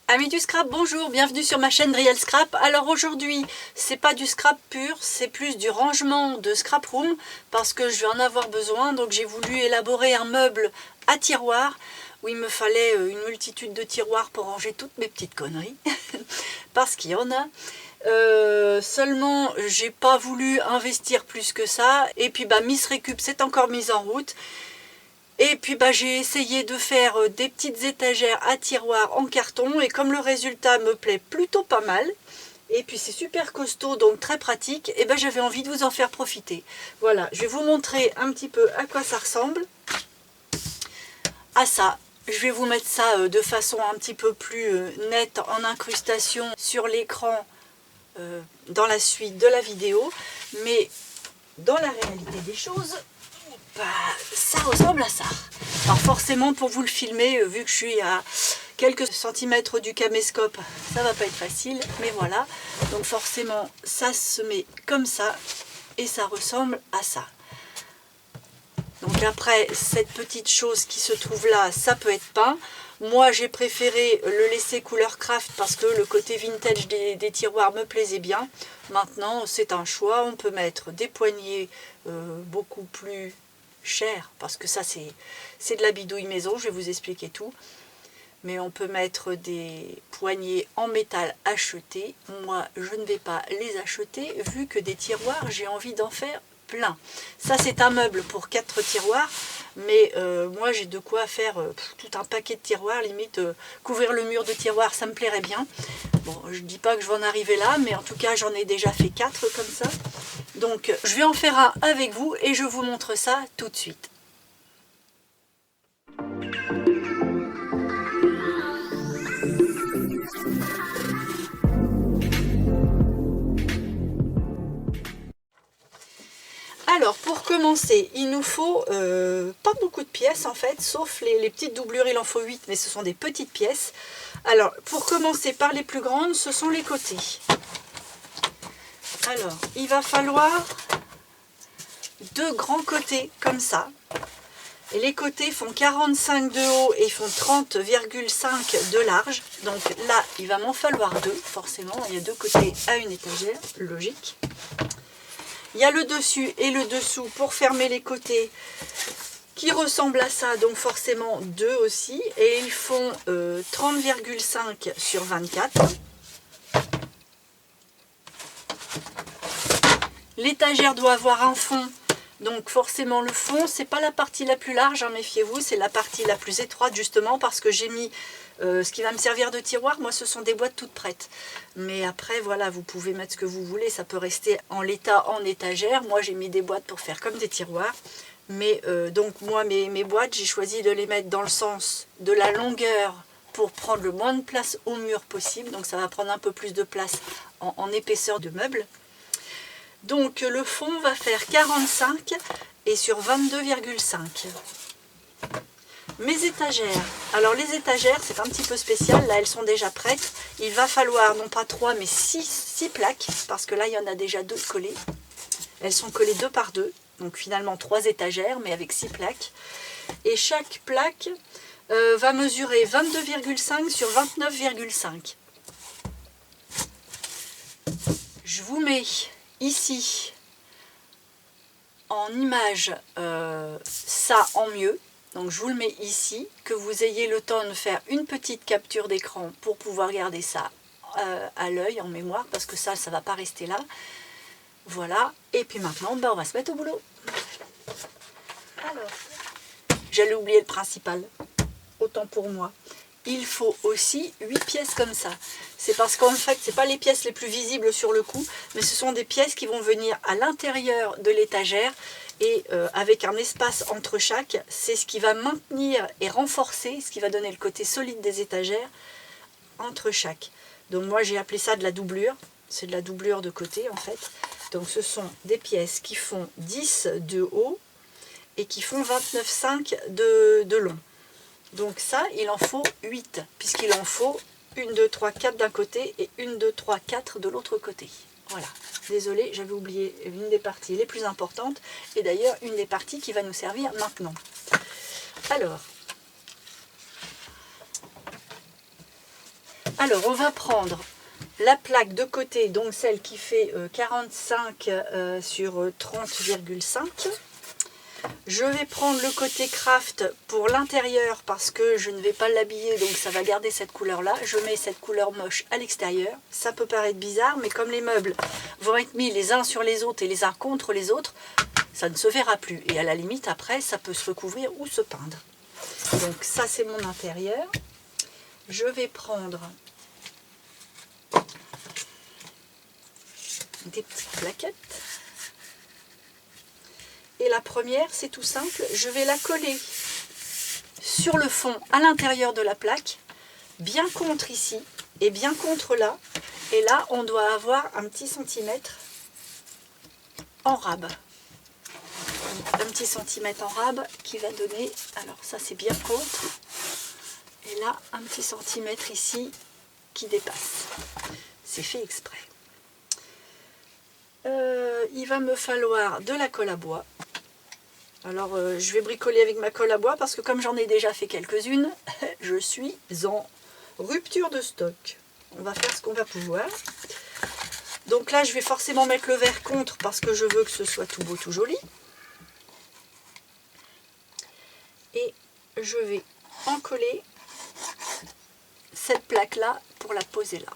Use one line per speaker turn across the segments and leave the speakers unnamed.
Amis du scrap, bonjour, bienvenue sur ma chaîne Real Scrap. Alors aujourd'hui, c'est pas du scrap pur, c'est plus du rangement de scrap room parce que je vais en avoir besoin. Donc j'ai voulu élaborer un meuble à tiroirs où il me fallait une multitude de tiroirs pour ranger toutes mes petites conneries parce qu'il y en a. Seulement j'ai pas voulu investir plus que ça et puis Miss Récup s'est encore mise en route. Et puis j'ai essayé de faire des petites étagères à tiroirs en carton et comme le résultat me plaît plutôt pas mal, et puis c'est super costaud donc très pratique, et j'avais envie de vous en faire profiter. Voilà, je vais vous montrer un petit peu à quoi ça ressemble. À ça, je vais vous mettre ça de façon un petit peu plus nette en incrustation sur l'écran dans la suite de la vidéo, mais dans la réalité des choses, ça ressemble à ça. Alors forcément pour vous le filmer, vu que je suis à quelques centimètres du caméscope, ça va pas être facile, mais voilà. Donc forcément ça se met comme ça et ça ressemble à ça. Donc après cette petite chose qui se trouve là, ça peut être peint. Moi j'ai préféré le laisser couleur craft parce que le côté vintage des tiroirs me plaisait bien. Maintenant c'est un choix, on peut mettre des poignées beaucoup plus cher parce que ça c'est de la bidouille maison, je vais vous expliquer tout, mais on peut mettre des poignées en métal achetés. Moi je ne vais pas les acheter vu que des tiroirs j'ai envie d'en faire plein. Ça c'est un meuble pour 4 tiroirs, mais moi j'ai de quoi faire tout un paquet de tiroirs, limite couvrir le mur de tiroirs ça me plairait bien. Bon, je dis pas que je vais en arriver là, mais en tout cas j'en ai déjà fait 4 comme ça. Donc je vais en faire un avec vous et je vous montre ça tout de suite. Alors pour commencer, il nous faut pas beaucoup de pièces en fait, sauf les petites doublures, il en faut 8, mais ce sont des petites pièces. Alors pour commencer par les plus grandes, ce sont les côtés. Alors il va falloir 2 grands côtés comme ça. Et les côtés font 45 de haut et font 30,5 de large. Donc là, il va m'en falloir 2, forcément. Il y a 2 côtés à une étagère, logique. Il y a le dessus et le dessous pour fermer les côtés qui ressemblent à ça, donc forcément 2 aussi. Et ils font 30,5 sur 24. L'étagère doit avoir un fond. Donc forcément le fond, c'est pas la partie la plus large, hein, méfiez-vous, c'est la partie la plus étroite justement parce que j'ai mis ce qui va me servir de tiroir. Moi ce sont des boîtes toutes prêtes. Mais après voilà, vous pouvez mettre ce que vous voulez, ça peut rester en l'état en étagère. Moi j'ai mis des boîtes pour faire comme des tiroirs. Mais donc moi mes boîtes, j'ai choisi de les mettre dans le sens de la longueur pour prendre le moins de place au mur possible. Donc ça va prendre un peu plus de place en épaisseur de meuble. Donc le fond va faire 45 et sur 22,5. Mes étagères. Alors les étagères, c'est un petit peu spécial. Là, elles sont déjà prêtes. Il va falloir non pas 3 mais 6 plaques. Parce que là, il y en a déjà 2 collées. Elles sont collées 2 par 2. Donc finalement 3 étagères mais avec 6 plaques. Et chaque plaque va mesurer 22,5 sur 29,5. Je vous mets ici en image ça en mieux, donc je vous le mets ici, que vous ayez le temps de faire une petite capture d'écran pour pouvoir garder ça à l'œil en mémoire, parce que ça va pas rester là. Voilà, et puis maintenant on va se mettre au boulot. Alors, j'allais oublier le principal, autant pour moi. Il faut aussi 8 pièces comme ça. C'est parce qu'en fait, ce n'est pas les pièces les plus visibles sur le coup, mais ce sont des pièces qui vont venir à l'intérieur de l'étagère et avec un espace entre chaque, c'est ce qui va maintenir et renforcer, ce qui va donner le côté solide des étagères entre chaque. Donc moi j'ai appelé ça de la doublure, c'est de la doublure de côté en fait. Donc ce sont des pièces qui font 10 de haut et qui font 29,5 de long. Donc ça, il en faut 8, puisqu'il en faut 1, 2, 3, 4 d'un côté et 1, 2, 3, 4 de l'autre côté. Voilà, désolée, j'avais oublié une des parties les plus importantes, et d'ailleurs une des parties qui va nous servir maintenant. Alors, Alors, on va prendre la plaque de côté, donc celle qui fait 45 sur 30,5. Je vais prendre le côté craft pour l'intérieur parce que je ne vais pas l'habiller, donc ça va garder cette couleur-là. Je mets cette couleur moche à l'extérieur. Ça peut paraître bizarre, mais comme les meubles vont être mis les uns sur les autres et les uns contre les autres, ça ne se verra plus. Et à la limite, après, ça peut se recouvrir ou se peindre. Donc ça, c'est mon intérieur. Je vais prendre des petites plaquettes. Et la première, c'est tout simple, je vais la coller sur le fond à l'intérieur de la plaque, bien contre ici et bien contre là. Et là, on doit avoir un petit centimètre en rab. Un petit centimètre en rab qui va donner, alors ça c'est bien contre. Et là, un petit centimètre ici qui dépasse. C'est fait exprès. Il va me falloir de la colle à bois. Alors, je vais bricoler avec ma colle à bois parce que comme j'en ai déjà fait quelques-unes, je suis en rupture de stock. On va faire ce qu'on va pouvoir. Donc là, je vais forcément mettre le vert contre parce que je veux que ce soit tout beau, tout joli. Et je vais encoller cette plaque-là pour la poser là.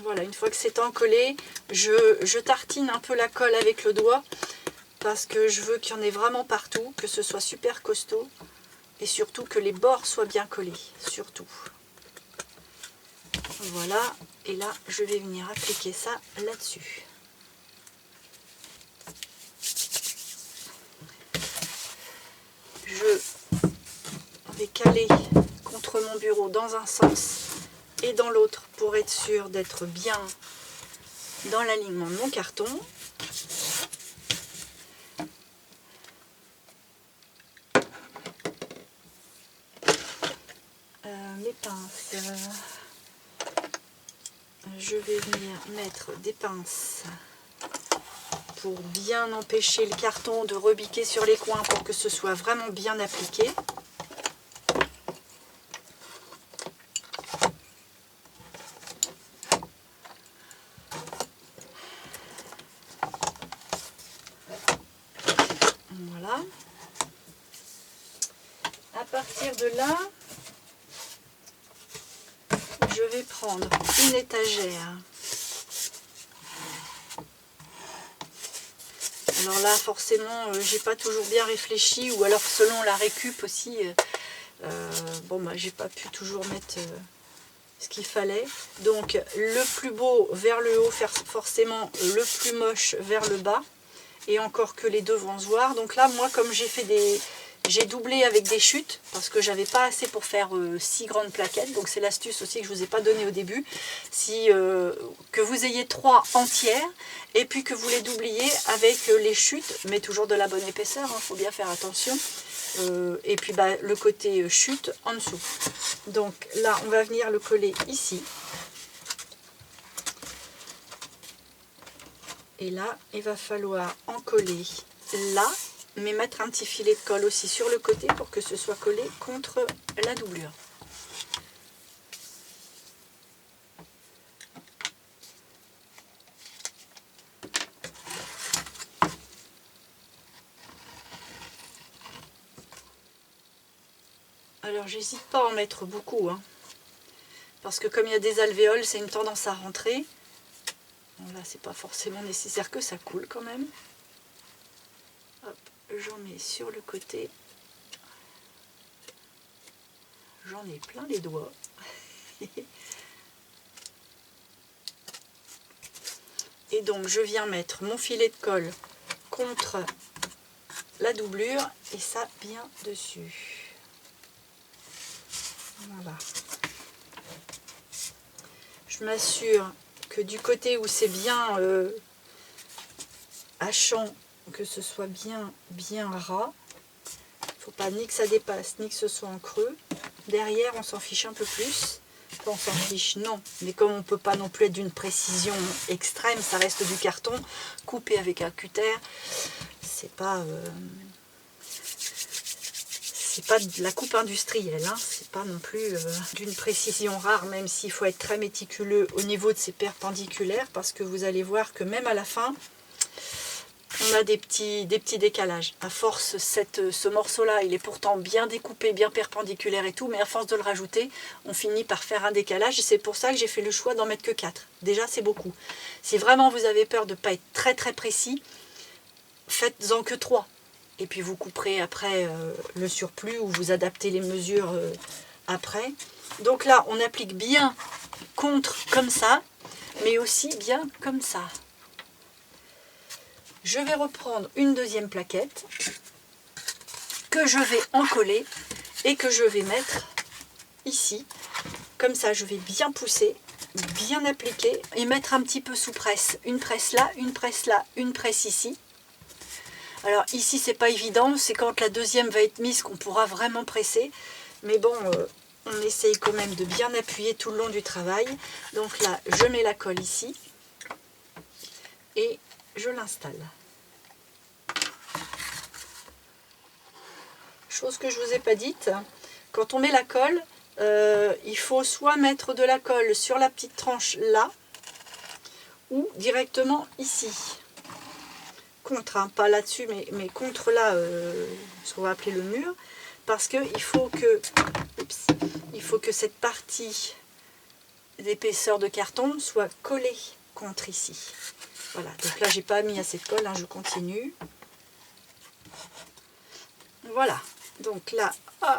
Voilà, une fois que c'est encollé, je tartine un peu la colle avec le doigt parce que je veux qu'il y en ait vraiment partout, que ce soit super costaud et surtout que les bords soient bien collés, surtout. Voilà, et là je vais venir appliquer ça là-dessus. Je vais caler contre mon bureau dans un sens et dans l'autre pour être sûr d'être bien dans l'alignement de mon carton. Mes pinces, je vais venir mettre des pinces pour bien empêcher le carton de rebiquer sur les coins pour que ce soit vraiment bien appliqué. Voilà. À partir de là, je vais prendre une étagère. Alors là, forcément, j'ai pas toujours bien réfléchi, ou alors selon la récup aussi, bon, bah, j'ai pas pu toujours mettre ce qu'il fallait. Donc, le plus beau vers le haut, forcément le plus moche vers le bas, et encore que les deux vont se voir. Donc là, moi, comme j'ai doublé avec des chutes parce que j'avais pas assez pour faire 6 grandes plaquettes, donc c'est l'astuce aussi que je vous ai pas donné au début, que vous ayez 3 entières et puis que vous les doubliez avec les chutes, mais toujours de la bonne épaisseur, hein, faut bien faire attention, et puis bah, le côté chute en dessous. Donc là on va venir le coller ici, et là il va falloir en coller là, mais mettre un petit filet de colle aussi sur le côté pour que ce soit collé contre la doublure. Alors j'hésite pas à en mettre beaucoup, hein, parce que comme il y a des alvéoles, c'est une tendance à rentrer. Bon, là c'est pas forcément nécessaire que ça coule quand même. Hop, j'en mets sur le côté. J'en ai plein les doigts. Et donc je viens mettre mon filet de colle contre la doublure et ça bien dessus. Voilà. Je m'assure que du côté où c'est bien hachant, que ce soit bien ras. Il ne faut pas ni que ça dépasse, ni que ce soit en creux. Derrière, on s'en fiche un peu plus. Enfin, on s'en fiche, non. Mais comme on ne peut pas non plus être d'une précision extrême, ça reste du carton coupé avec un cutter. c'est pas de la coupe industrielle, hein. C'est pas non plus d'une précision rare, même s'il faut être très méticuleux au niveau de ces perpendiculaires, parce que vous allez voir que même à la fin, on a des petits décalages. À force, ce morceau-là, il est pourtant bien découpé, bien perpendiculaire et tout, mais à force de le rajouter, on finit par faire un décalage. C'est pour ça que j'ai fait le choix d'en mettre que 4. Déjà, c'est beaucoup. Si vraiment vous avez peur de ne pas être très très précis, faites-en que 3. Et puis vous couperez après le surplus, ou vous adaptez les mesures après. Donc là, on applique bien contre comme ça, mais aussi bien comme ça. Je vais reprendre une deuxième plaquette que je vais encoller et que je vais mettre ici. Comme ça, je vais bien pousser, bien appliquer et mettre un petit peu sous presse. Une presse là, une presse là, une presse ici. Alors ici, c'est pas évident, c'est quand la deuxième va être mise qu'on pourra vraiment presser. Mais bon, on essaye quand même de bien appuyer tout le long du travail. Donc là, je mets la colle ici et je l'installe. Chose que je ne vous ai pas dite, quand on met la colle, il faut soit mettre de la colle sur la petite tranche là, ou directement ici. Contre, hein, pas là-dessus, mais contre là, ce qu'on va appeler le mur, parce qu'il faut que cette partie d'épaisseur de carton soit collée contre ici. Voilà, donc là, j'ai pas mis assez de colle, hein, je continue. Voilà, donc là,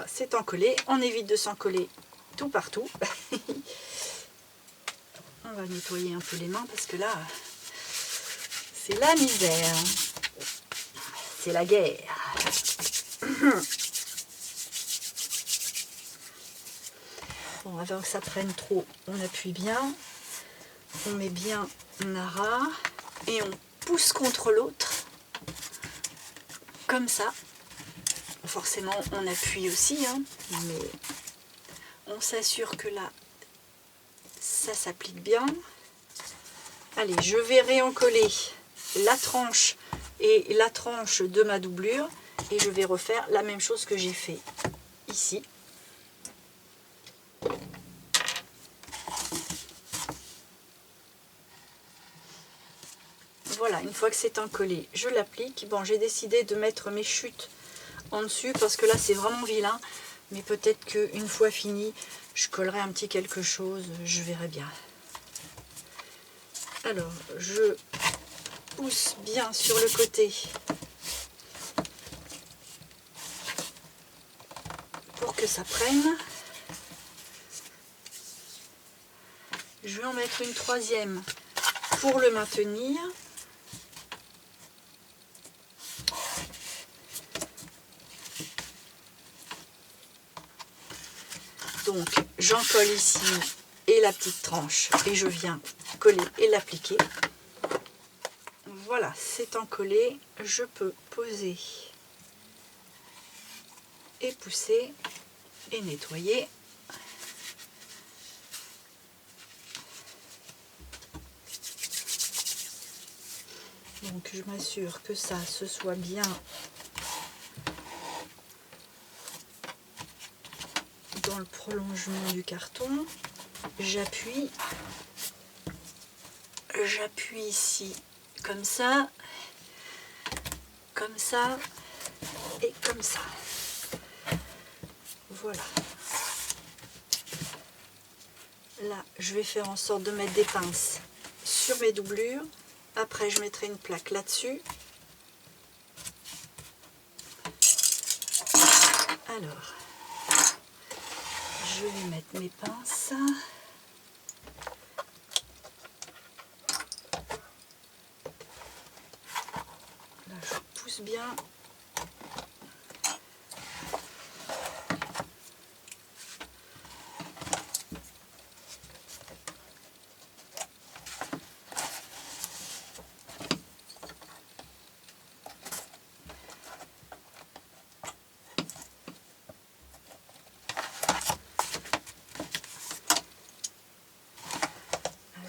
c'est encollé. On évite de s'encoller tout partout. On va nettoyer un peu les mains parce que là, c'est la misère. C'est la guerre. Bon, avant que ça prenne trop, on appuie bien. On met bien un aras et on pousse contre l'autre. Comme ça. Forcément, on appuie aussi, hein, mais on s'assure que là, ça s'applique bien. Allez, je vais réencoller la tranche et la tranche de ma doublure et je vais refaire la même chose que j'ai fait ici. Voilà, une fois que c'est encollé, je l'applique. Bon, j'ai décidé de mettre mes chutes en dessus parce que là c'est vraiment vilain, mais peut-être qu'une fois fini je collerai un petit quelque chose, je verrai bien. Alors je pousse bien sur le côté pour que ça prenne. Je vais en mettre une troisième pour le maintenir. Donc j'en colle ici et la petite tranche et je viens coller et l'appliquer. Voilà, c'est encollé, je peux poser et pousser et nettoyer. Donc je m'assure que ça se soit bien dans le prolongement du carton. J'appuie ici comme ça et comme ça. Voilà. Là, je vais faire en sorte de mettre des pinces sur mes doublures. Après, je mettrai une plaque là-dessus. Alors, je vais mettre mes pinces. Là, je pousse bien.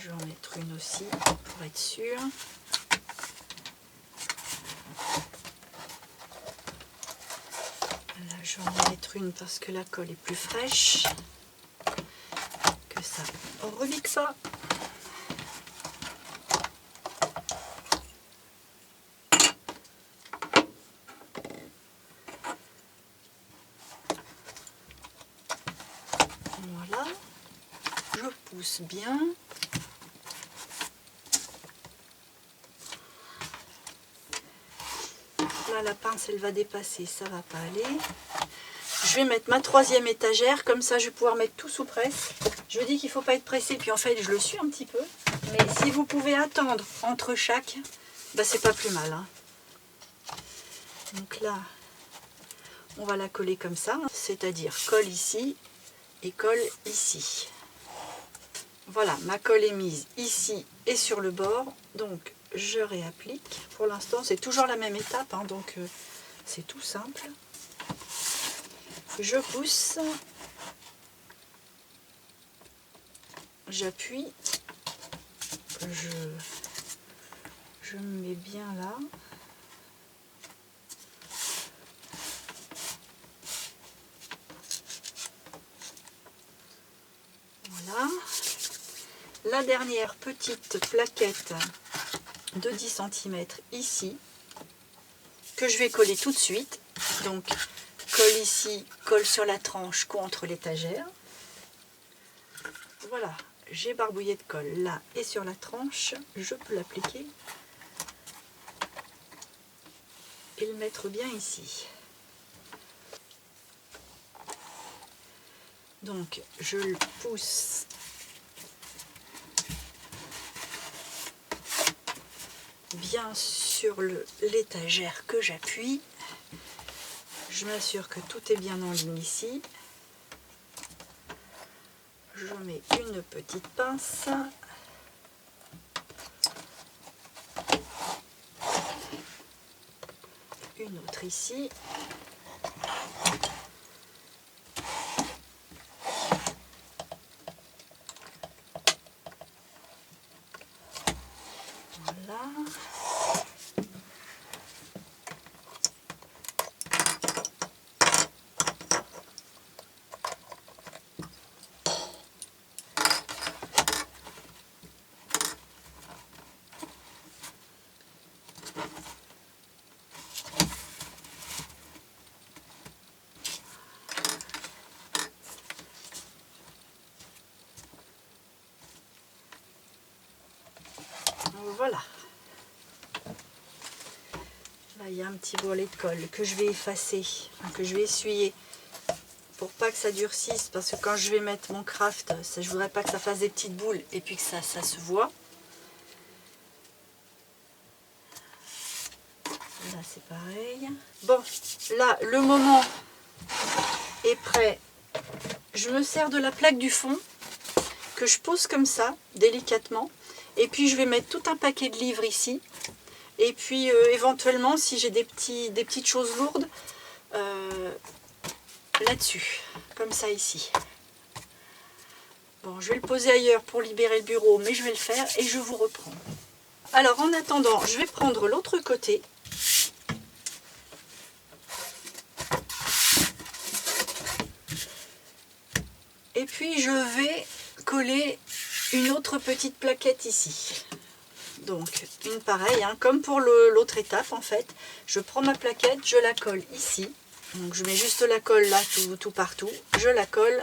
Je vais en mettre une aussi pour être sûre. Je vais en mettre une parce que la colle est plus fraîche. Que ça ne revique pas. Voilà. Je pousse bien. Là, la pince, elle va dépasser, ça va pas aller. Je vais mettre ma troisième étagère, comme ça je vais pouvoir mettre tout sous presse. Je dis qu'il ne faut pas être pressé, puis en fait je le suis un petit peu. Mais si vous pouvez attendre entre chaque, bah, c'est pas plus mal. Hein. Donc là, on va la coller comme ça, c'est-à-dire colle ici et colle ici. Voilà, ma colle est mise ici et sur le bord, donc je réapplique. Pour l'instant, c'est toujours la même étape, hein, donc c'est tout simple. Je pousse, j'appuie, je me mets bien là. Voilà. La dernière petite plaquette de 10 cm ici, que je vais coller tout de suite. Donc, colle ici, colle sur la tranche contre l'étagère. Voilà, j'ai barbouillé de colle là et sur la tranche. Je peux l'appliquer et le mettre bien ici. Donc, je le pousse bien sur l'étagère que j'appuie. Je m'assure que tout est bien en ligne ici. Je mets une petite pince. Une autre ici. Voilà. Voilà. Là, il y a un petit bourrelet de colle que je vais effacer, enfin, que je vais essuyer pour pas que ça durcisse, parce que quand je vais mettre mon craft, ça, je voudrais pas que ça fasse des petites boules et puis que ça se voit. Là, c'est pareil. Bon, là, le moment est prêt. Je me sers de la plaque du fond que je pose comme ça, délicatement. Et puis, je vais mettre tout un paquet de livres ici. Et puis, éventuellement, si j'ai des petites choses lourdes, là-dessus, comme ça ici. Bon, je vais le poser ailleurs pour libérer le bureau, mais je vais le faire et je vous reprends. Alors, en attendant, je vais prendre l'autre côté. Et puis, je vais coller une autre petite plaquette ici. Donc, une pareille, hein, comme pour l'autre étape en fait. Je prends ma plaquette, je la colle ici. Donc, je mets juste la colle là, tout partout. Je la colle,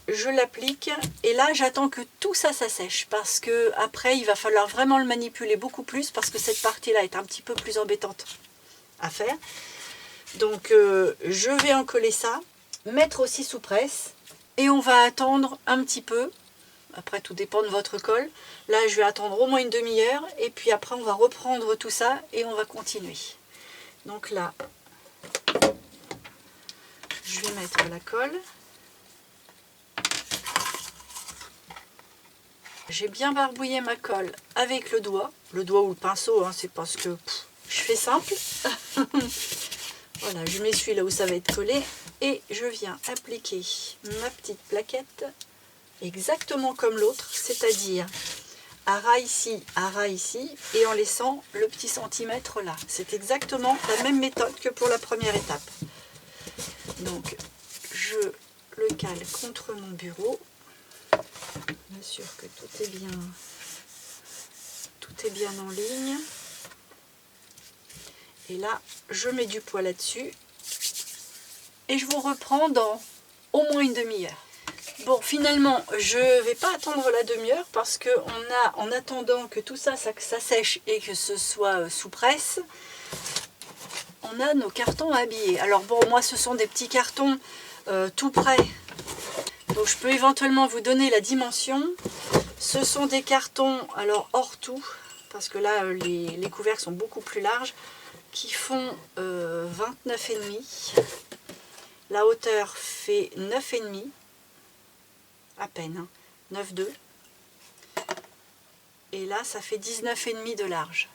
je l'applique. Et là, j'attends que tout ça sèche. Parce que après, il va falloir vraiment le manipuler beaucoup plus. Parce que cette partie-là est un petit peu plus embêtante à faire. Donc, je vais en coller ça. Mettre aussi sous presse. Et on va attendre un petit peu. Après, tout dépend de votre colle. Là, je vais attendre au moins une demi-heure. Et puis après, on va reprendre tout ça et on va continuer. Donc là, je vais mettre la colle. J'ai bien barbouillé ma colle avec le doigt ou le pinceau, hein, c'est parce que je fais simple. Voilà, je m'essuie là où ça va être collé. Et je viens appliquer ma petite plaquette exactement comme l'autre, c'est-à-dire à ras ici, et en laissant le petit centimètre là. C'est exactement la même méthode que pour la première étape. Donc je le cale contre mon bureau. Je m'assure que tout est bien en ligne. Et là, je mets du poids là-dessus. Et je vous reprends dans au moins une demi-heure. Bon, finalement, je ne vais pas attendre la demi-heure parce que en attendant que tout ça sèche et que ce soit sous presse, on a nos cartons à habiller. Alors bon, moi, ce sont des petits cartons tout prêts. Donc, je peux éventuellement vous donner la dimension. Ce sont des cartons, alors hors tout, parce que là, les couvercles sont beaucoup plus larges, qui font 29,5. La hauteur fait 9,5. À peine, hein, 9,2. Et là, ça fait 19,5 de large.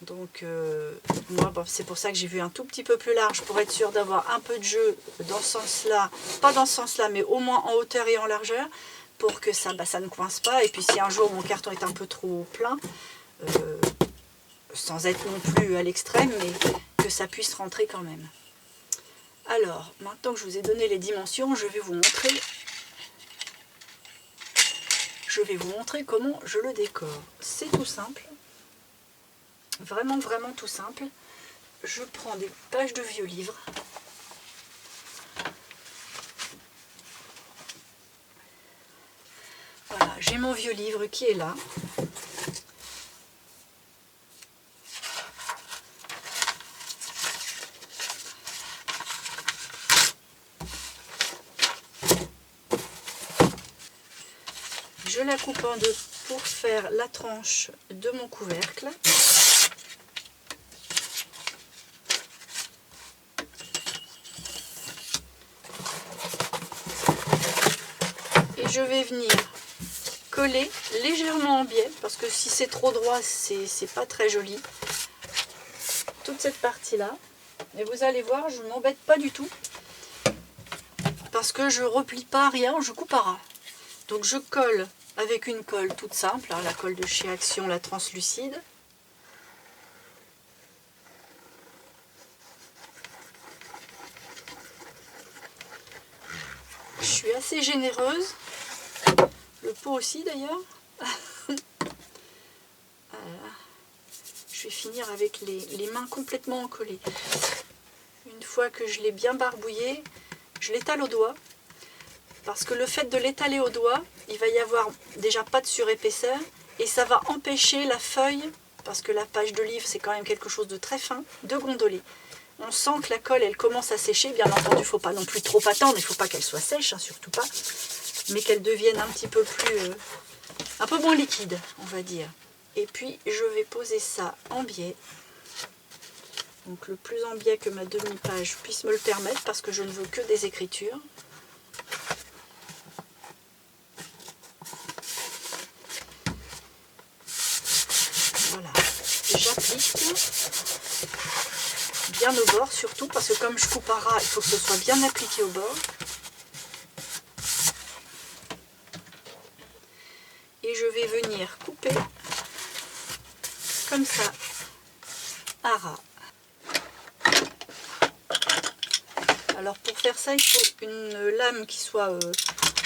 Donc, moi, bon, c'est pour ça que j'ai vu un tout petit peu plus large, pour être sûr d'avoir un peu de jeu dans ce sens-là. Pas dans ce sens-là, mais au moins en hauteur et en largeur, pour que ça ne coince pas. Et puis, si un jour mon carton est un peu trop plein, sans être non plus à l'extrême, mais que ça puisse rentrer quand même. Alors, maintenant que je vous ai donné les dimensions, je vais vous montrer comment je le décore. C'est tout simple, vraiment vraiment tout simple. Je prends des pages de vieux livres. Voilà, j'ai mon vieux livre qui est là. Je la coupe en deux pour faire la tranche de mon couvercle. Et je vais venir coller légèrement en biais, parce que si c'est trop droit, c'est pas très joli. Toute cette partie-là. Et vous allez voir, je ne m'embête pas du tout. Parce que je replie pas rien, je coupe à ras. Donc je colle avec une colle toute simple, hein, la colle de chez Action, la translucide. Je suis assez généreuse, le pot aussi d'ailleurs. Je vais finir avec les mains complètement encollées. Une fois que je l'ai bien barbouillé, je l'étale au doigt. Parce que le fait de l'étaler au doigt, il va y avoir déjà pas de surépaisseur et ça va empêcher la feuille, parce que la page de livre c'est quand même quelque chose de très fin, de gondoler. On sent que la colle elle commence à sécher, bien entendu il ne faut pas non plus trop attendre, il ne faut pas qu'elle soit sèche, hein, surtout pas, mais qu'elle devienne un petit peu plus, un peu moins liquide on va dire. Et puis je vais poser ça en biais, donc le plus en biais que ma demi-page puisse me le permettre parce que je ne veux que des écritures. Voilà, j'applique bien au bord surtout parce que comme je coupe à ras, il faut que ce soit bien appliqué au bord. Et je vais venir couper comme ça à ras. Alors pour faire ça, il faut une lame qui soit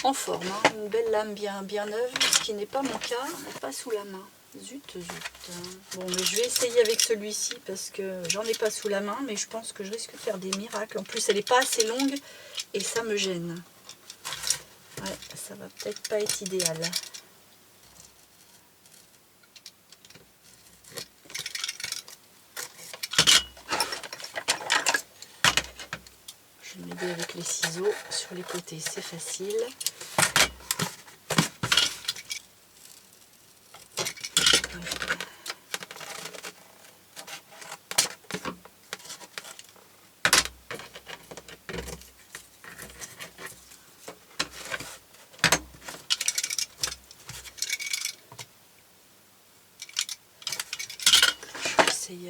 en forme, hein, une belle lame bien neuve, ce qui n'est pas mon cas, pas sous la main. Zut, zut. Bon, mais je vais essayer avec celui-ci parce que j'en ai pas sous la main, mais je pense que je risque de faire des miracles. En plus, elle n'est pas assez longue et ça me gêne. Ouais, ça va peut-être pas être idéal. Je vais m'aider avec les ciseaux sur les côtés, c'est facile.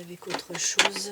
Avec autre chose.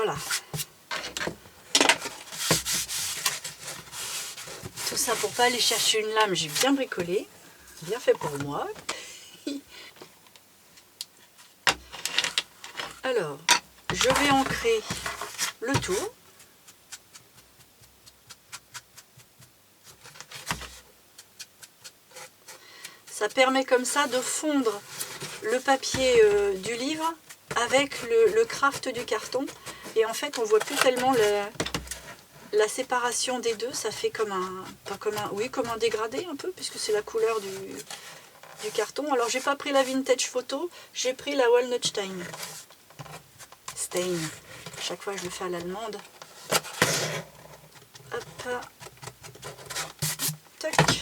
Voilà. Tout ça pour pas aller chercher une lame, j'ai bien bricolé. Bien fait pour moi. Alors, je vais ancrer le tout. Ça permet comme ça de fondre le papier du livre avec le craft du carton. Et en fait, on voit plus tellement la séparation des deux. Ça fait comme comme un dégradé un peu, puisque c'est la couleur du carton. Alors, j'ai pas pris la Vintage Photo, j'ai pris la Walnut Stein. Chaque fois, je le fais à l'allemande. Hop. Tac.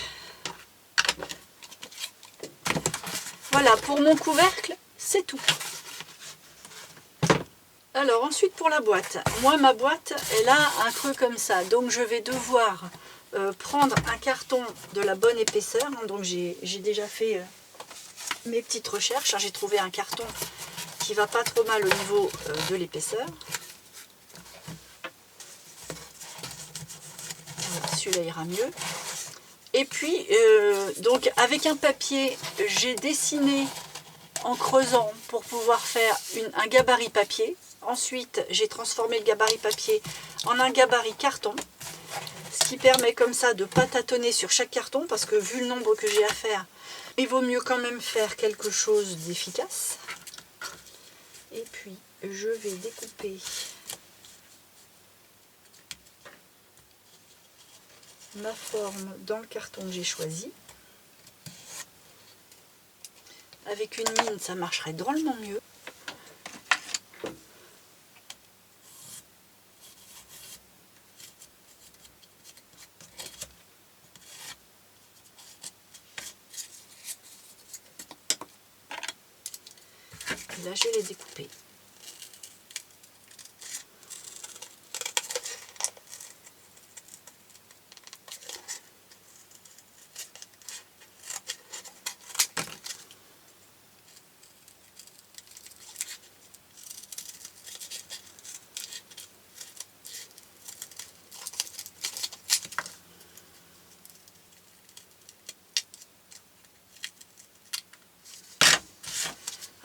Voilà, pour mon couvercle, c'est tout. Alors ensuite pour la boîte. Moi ma boîte, elle a un creux comme ça. Donc je vais devoir prendre un carton de la bonne épaisseur. Donc j'ai déjà fait mes petites recherches. J'ai trouvé un carton qui va pas trop mal au niveau de l'épaisseur. Celui-là ira mieux. Et puis, donc avec un papier, j'ai dessiné en creusant pour pouvoir faire un gabarit papier. Ensuite, j'ai transformé le gabarit papier en un gabarit carton. Ce qui permet comme ça de ne pas tâtonner sur chaque carton, parce que vu le nombre que j'ai à faire, il vaut mieux quand même faire quelque chose d'efficace. Et puis, je vais découper ma forme dans le carton que j'ai choisi. Avec une mine, ça marcherait drôlement mieux. Et là, je l'ai découpé.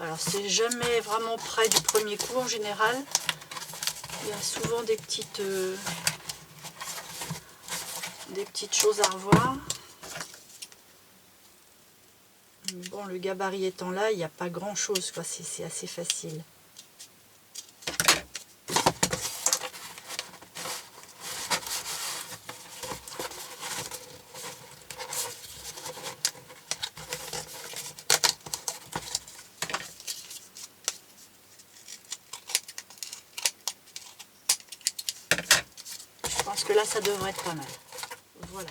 Alors c'est jamais vraiment près du premier coup en général. Il y a souvent des petites choses à revoir. Mais bon, le gabarit étant là, il n'y a pas grand chose, quoi. C'est assez facile. Je pense que là, ça devrait être pas mal. Voilà.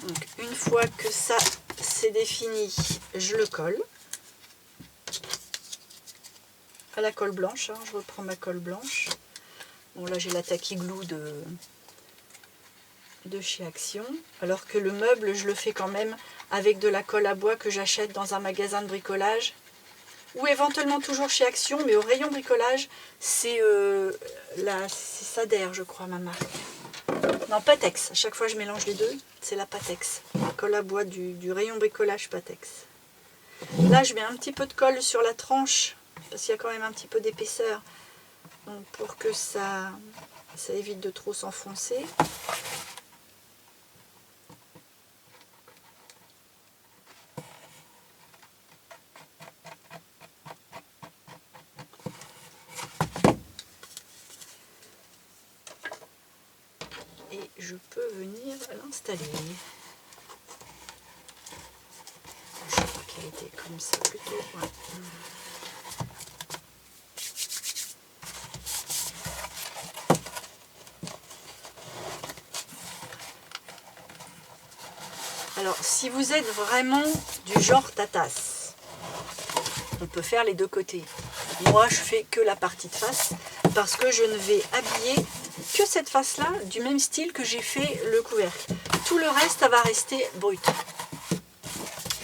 Donc, une fois que ça c'est défini, je le colle à la colle blanche. Hein. Je reprends ma colle blanche. Bon, là, j'ai la Tacky Glue de chez Action. Alors que le meuble, je le fais quand même avec de la colle à bois que j'achète dans un magasin de bricolage. Ou éventuellement toujours chez Action, mais au rayon bricolage, c'est Sader, je crois, ma marque. Non, Patex. À chaque fois, je mélange les deux. C'est la Patex. La colle à bois du rayon bricolage Patex. Là, je mets un petit peu de colle sur la tranche, parce qu'il y a quand même un petit peu d'épaisseur. Donc, pour que ça évite de trop s'enfoncer. Et je peux venir l'installer. Je crois qu'elle était comme ça plutôt. Ouais. Alors, si vous êtes vraiment du genre tatasse, on peut faire les deux côtés. Moi, je fais que la partie de face parce que je ne vais habiller que cette face-là du même style que j'ai fait le couvercle. Tout le reste, ça va rester brut.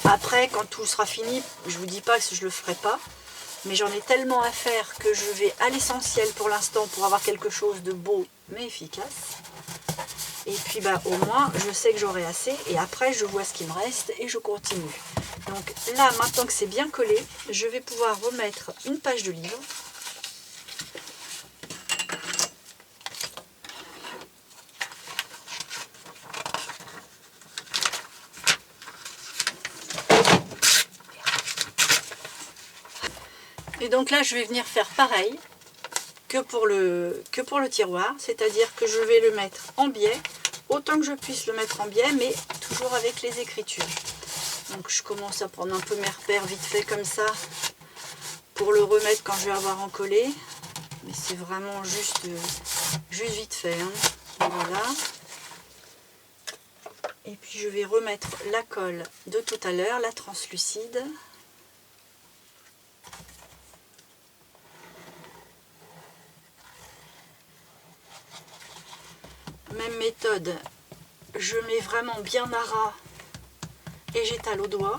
Après, quand tout sera fini, je vous dis pas que je le ferai pas, mais j'en ai tellement à faire que je vais à l'essentiel pour l'instant pour avoir quelque chose de beau mais efficace. Et puis bah au moins je sais que j'aurai assez et après je vois ce qui me reste et je continue. Donc là maintenant que c'est bien collé, je vais pouvoir remettre une page de livre. Et donc là je vais venir faire pareil que pour le tiroir, c'est-à-dire que je vais le mettre en biais, autant que je puisse le mettre en biais, mais toujours avec les écritures. Donc je commence à prendre un peu mes repères vite fait comme ça, pour le remettre quand je vais avoir encollé. Mais c'est vraiment juste vite fait. Hein. Voilà. Et puis je vais remettre la colle de tout à l'heure, la translucide. Même méthode, je mets vraiment bien à ras et j'étale au doigt.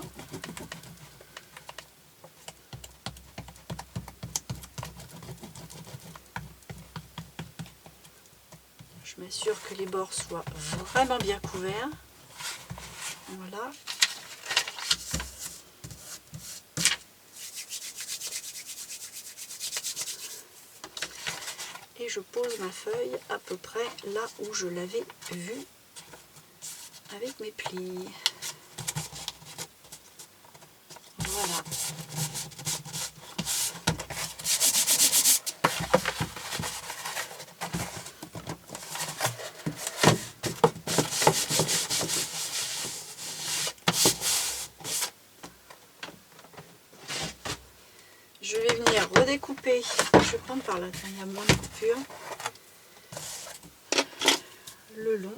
Je m'assure que les bords soient vraiment bien couverts. Voilà. Et je pose ma feuille à peu près là où je l'avais vue avec mes plis. Voilà. Je vais venir redécouper, je vais prendre par là, il y a moins de coupures, le long.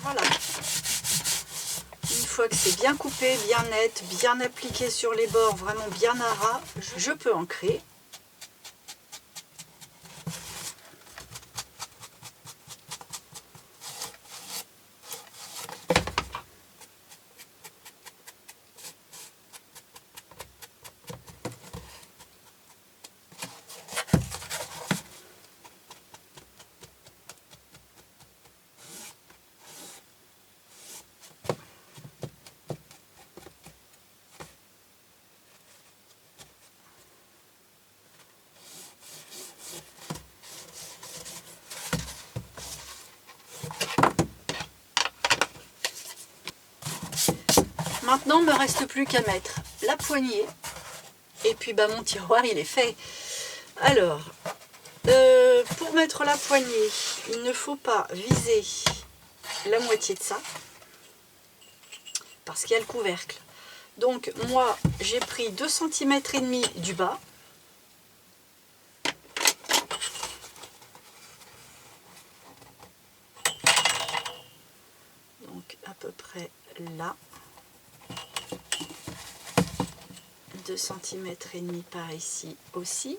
Voilà. Une fois que c'est bien coupé, bien net, bien appliqué sur les bords, vraiment bien à ras, je peux ancrer. Maintenant, il ne me reste plus qu'à mettre la poignée. Et puis bah, mon tiroir, il est fait. Alors, pour mettre la poignée, il ne faut pas viser la moitié de ça. Parce qu'il y a le couvercle. Donc, moi, j'ai pris 2,5 cm du bas. Donc, à peu près là. 2,5 cm par ici aussi.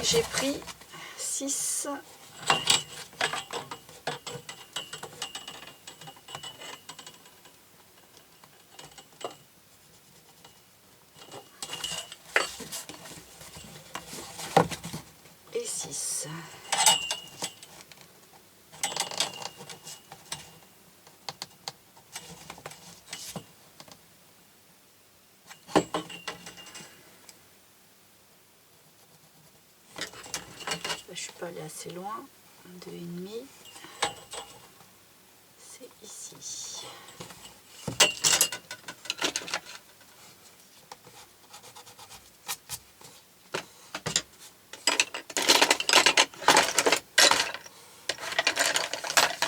j'ai pris 6. Et 6. Je suis pas allée assez loin. 2,5. C'est ici.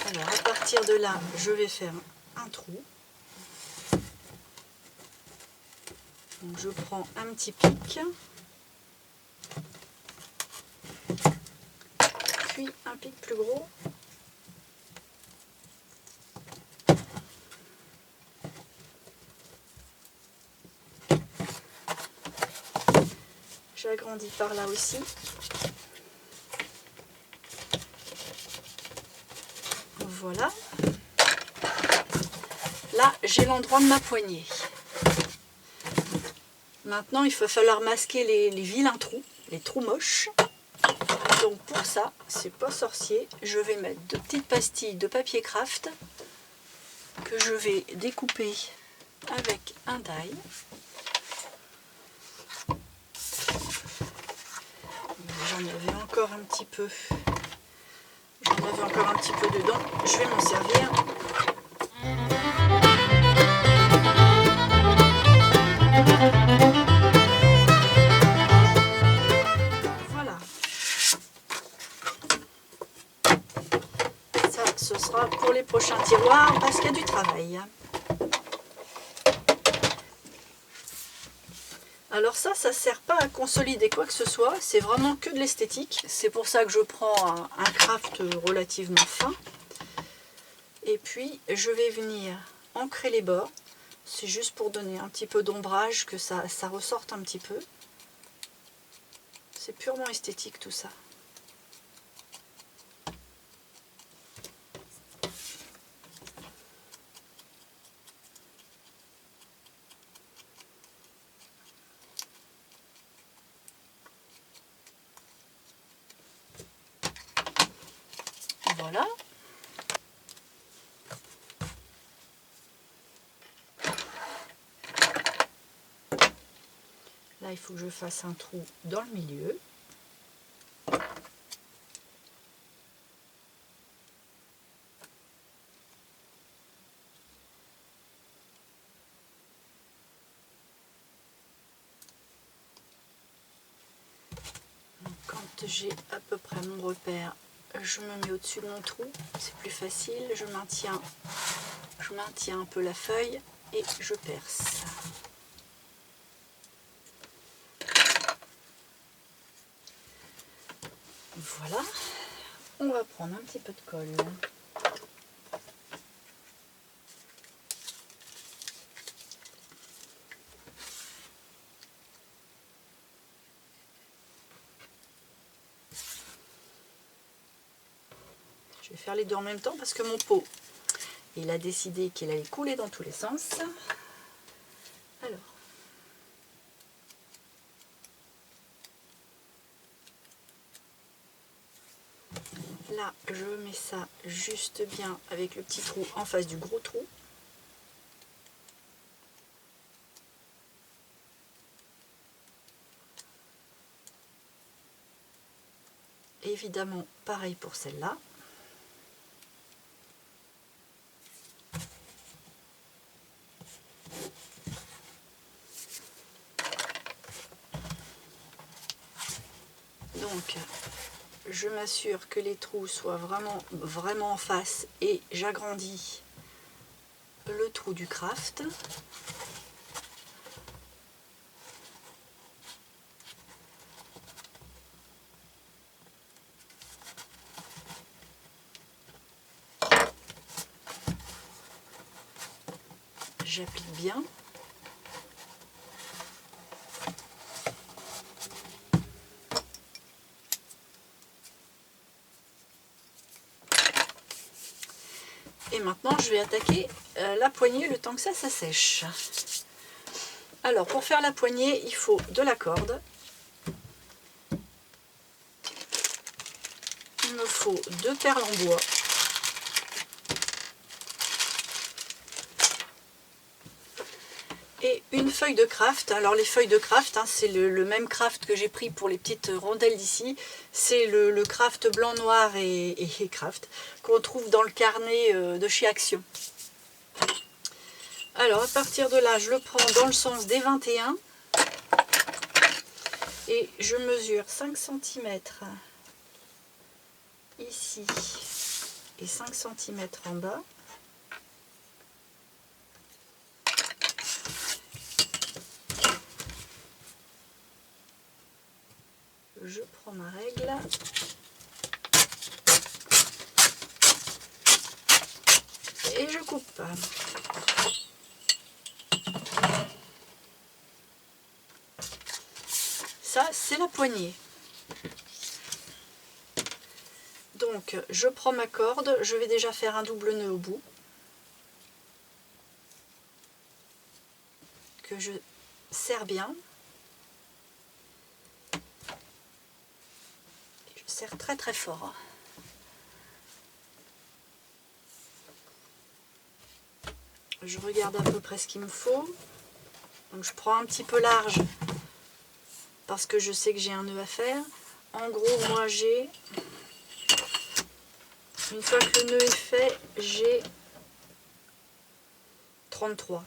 Alors à partir de là, je vais faire un trou. Donc je prends un petit pic, puis un pic plus gros. J'agrandis par là aussi. Voilà. Là, j'ai l'endroit de ma poignée. Maintenant, il va falloir masquer les vilains trous, les trous moches. Donc pour ça, c'est pas sorcier, je vais mettre 2 petites pastilles de papier craft que je vais découper avec un die. J'en avais encore un petit peu. Dedans. Je vais m'en servir. Voilà. Ça, ce sera pour les prochains tiroirs parce qu'il y a du travail. Alors ça sert pas à consolider quoi que ce soit, c'est vraiment que de l'esthétique. C'est pour ça que je prends un craft relativement fin. Et puis je vais venir ancrer les bords. C'est juste pour donner un petit peu d'ombrage, que ça ressorte un petit peu. C'est purement esthétique tout ça. Voilà. Là, il faut que je fasse un trou dans le milieu. Quand j'ai à peu près mon repère, je me mets au-dessus de mon trou, c'est plus facile, je maintiens un peu la feuille et je perce. Voilà, on va prendre un petit peu de colle. Je vais faire les deux en même temps parce que mon pot, il a décidé qu'il allait couler dans tous les sens. Alors, là, je mets ça juste bien avec le petit trou en face du gros trou. Évidemment, pareil pour celle-là. Donc, je m'assure que les trous soient vraiment en face et j'agrandis le trou du craft. J'applique bien. maintenant je vais attaquer la poignée le temps que ça sèche. Alors pour faire la poignée, il faut de la corde. Il me faut 2 perles en bois. Et une feuille de craft. Alors les feuilles de craft, hein, c'est le même craft que j'ai pris pour les petites rondelles d'ici. C'est le craft blanc, noir et craft qu'on trouve dans le carnet de chez Action. Alors à partir de là, je le prends dans le sens des 21 et je mesure 5 cm ici et 5 cm en bas. Je prends ma règle et je coupe. Ça, c'est la poignée. Donc, je prends ma corde, je vais déjà faire un double nœud au bout, que je serre bien. Je serre très très fort. Je regarde à peu près ce qu'il me faut. Donc, je prends un petit peu large parce que je sais que j'ai un nœud à faire. En gros, moi j'ai, une fois que le nœud est fait, j'ai 33.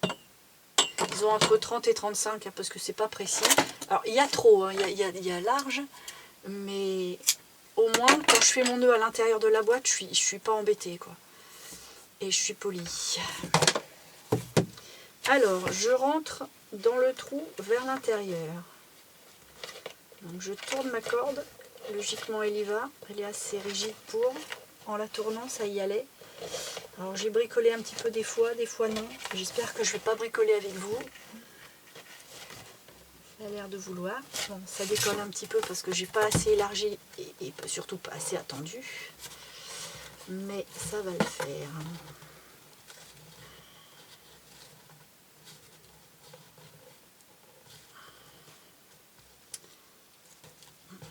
Ils ont entre 30 et 35 hein, parce que c'est pas précis. Alors il y a trop, hein, il y a large, mais au moins quand je fais mon nœud à l'intérieur de la boîte, je suis pas embêtée quoi. Et je suis polie. Alors je rentre dans le trou vers l'intérieur. Donc je tourne ma corde, logiquement elle y va, elle est assez rigide pour, en la tournant ça y allait. Alors j'ai bricolé un petit peu des fois non, j'espère que je ne vais pas bricoler avec vous. Ça a l'air de vouloir, bon, ça décolle un petit peu parce que j'ai pas assez élargi et surtout pas assez attendu, mais ça va le faire.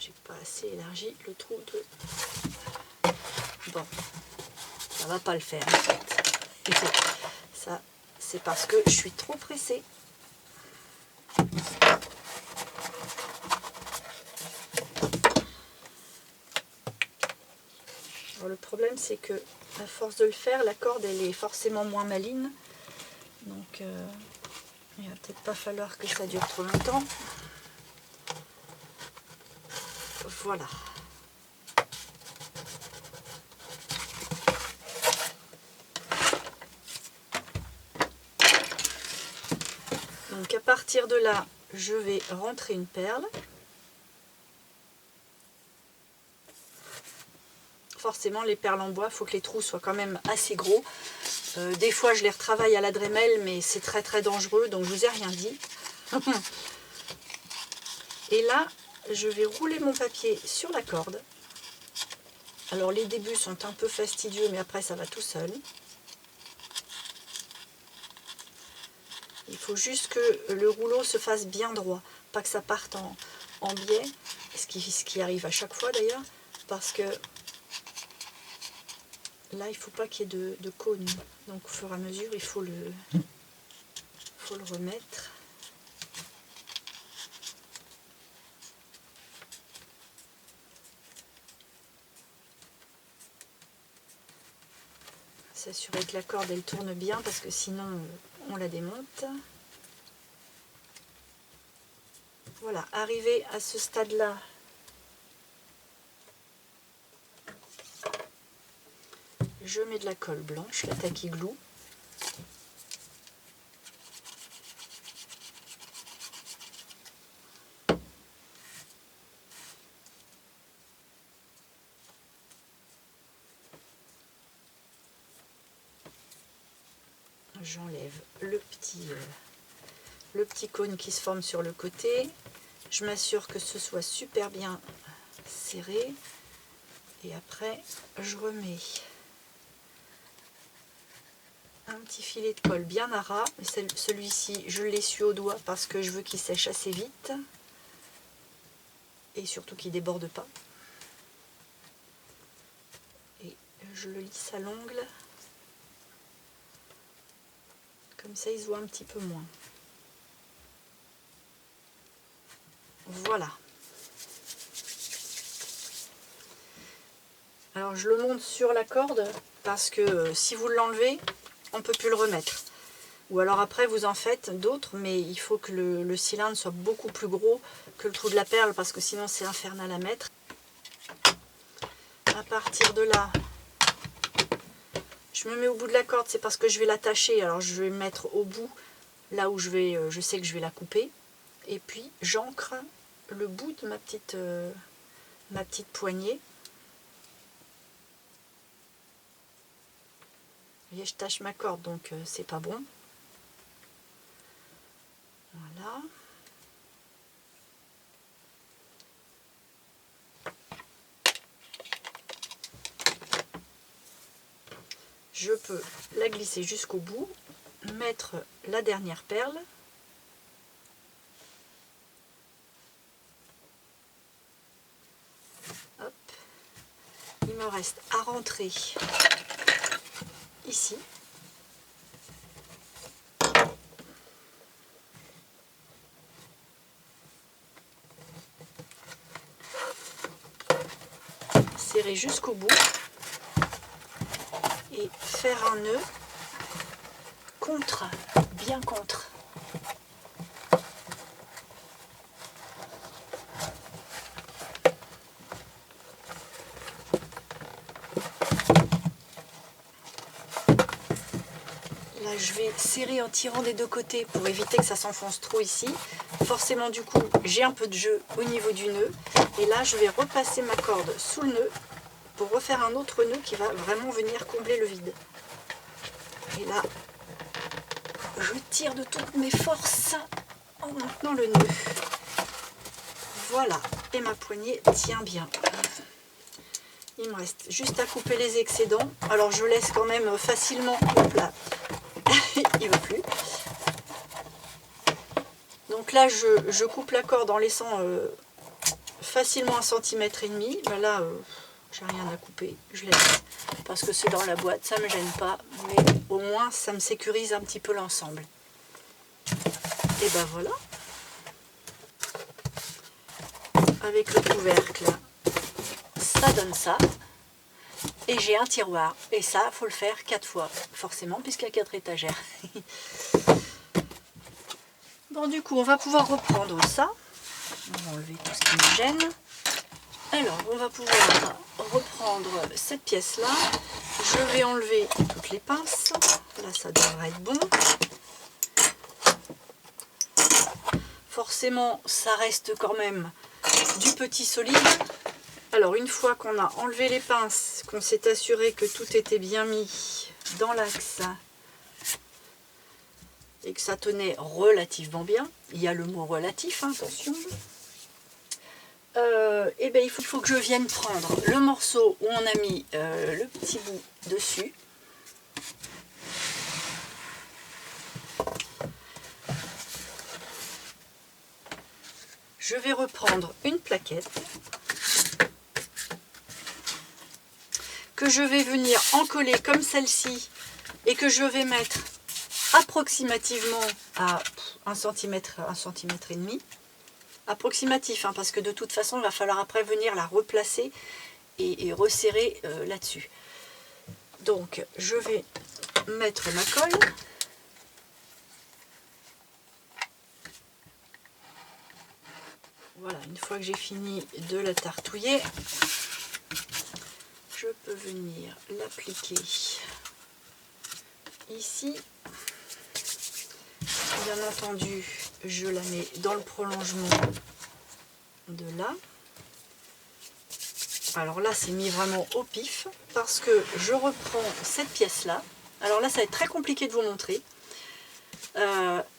J'ai pas assez élargi le trou de... Bon, ça va pas le faire en fait. Ça, c'est parce que je suis trop pressée. Alors, le problème c'est que à force de le faire, la corde elle est forcément moins maligne. Donc il va peut-être pas falloir que ça dure trop longtemps. Voilà. Donc à partir de là, je vais rentrer une perle. Forcément, les perles en bois, il faut que les trous soient quand même assez gros. Des fois, je les retravaille à la Dremel, mais c'est très très dangereux, donc je vous ai rien dit. Et là, je vais rouler mon papier sur la corde. Alors les débuts sont un peu fastidieux, mais après ça va tout seul. Il faut juste que le rouleau se fasse bien droit, pas que ça parte en biais, ce qui arrive à chaque fois d'ailleurs, parce que là il ne faut pas qu'il y ait de cône. Donc au fur et à mesure, il faut le remettre. S'assurer que la corde elle tourne bien parce que sinon on la démonte. Voilà, arrivé à ce stade-là, je mets de la colle blanche, la Tacky Glue. J'enlève le petit cône qui se forme sur le côté. Je m'assure que ce soit super bien serré. Et après, je remets un petit filet de colle bien à ras. Celui-ci, je l'essuie au doigt parce que je veux qu'il sèche assez vite. Et surtout qu'il ne déborde pas. Et je le lisse à l'ongle. Comme ça, il se voit un petit peu moins. Voilà. Alors je le monte sur la corde parce que si vous l'enlevez, on ne peut plus le remettre. Ou alors après vous en faites d'autres, mais il faut que le cylindre soit beaucoup plus gros que le trou de la perle parce que sinon c'est infernal à mettre. À partir de là, je me mets au bout de la corde, c'est parce que je vais l'attacher. Alors je vais me mettre au bout, là où je sais que je vais la couper. Et puis j'ancre le bout de ma petite poignée. Vous voyez, je tâche ma corde, donc c'est pas bon. Voilà. Je peux la glisser jusqu'au bout, mettre la dernière perle. Hop. Il me reste à rentrer ici. Serrer jusqu'au bout et faire un nœud contre, bien contre. Là, je vais serrer en tirant des deux côtés pour éviter que ça s'enfonce trop ici. Forcément, du coup, j'ai un peu de jeu au niveau du nœud. Et là, je vais repasser ma corde sous le nœud pour refaire un autre nœud qui va vraiment venir combler le vide. Et là, je tire de toutes mes forces en maintenant le nœud. Voilà, et ma poignée tient bien. Il me reste juste à couper les excédents. Alors, je laisse quand même facilement... Hop là. Il ne veut plus. Donc là, je coupe la corde en laissant facilement 1,5 cm. Ben là, j'ai rien à couper, je laisse. Parce que c'est dans la boîte, ça ne me gêne pas. Mais au moins, ça me sécurise un petit peu l'ensemble. Et ben voilà. Avec le couvercle, ça donne ça. Et j'ai un tiroir. Et ça, il faut le faire 4 fois. Forcément, puisqu'il y a 4 étagères. Bon, du coup, on va pouvoir reprendre ça. On va enlever tout ce qui me gêne. Alors, on va pouvoir reprendre cette pièce-là. Je vais enlever toutes les pinces. Là, ça devrait être bon. Forcément, ça reste quand même du petit solide. Alors, une fois qu'on a enlevé les pinces, qu'on s'est assuré que tout était bien mis dans l'axe et que ça tenait relativement bien, il y a le mot relatif, hein, attention, et bien il faut que je vienne prendre le morceau où on a mis le petit bout dessus. Je vais reprendre une plaquette que je vais venir encoller comme celle-ci et que je vais mettre approximativement à 1 cm, 1 cm et demi. Approximatif, hein, parce que de toute façon, il va falloir après venir la replacer et resserrer là-dessus. Donc, je vais mettre ma colle. Voilà, une fois que j'ai fini de la tartouiller, je peux venir l'appliquer ici. Bien entendu, je la mets dans le prolongement de là. Alors là, c'est mis vraiment au pif parce que je reprends cette pièce-là. Alors là, ça va être très compliqué de vous montrer.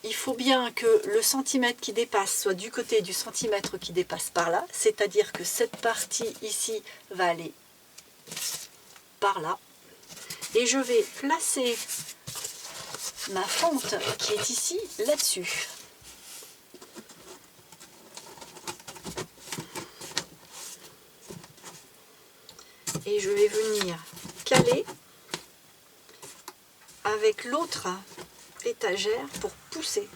Il faut bien que le centimètre qui dépasse soit du côté du centimètre qui dépasse par là. C'est-à-dire que cette partie ici va aller par là. Et je vais placer ma fente qui est ici, là-dessus. Et je vais venir caler avec l'autre étagère pour pousser.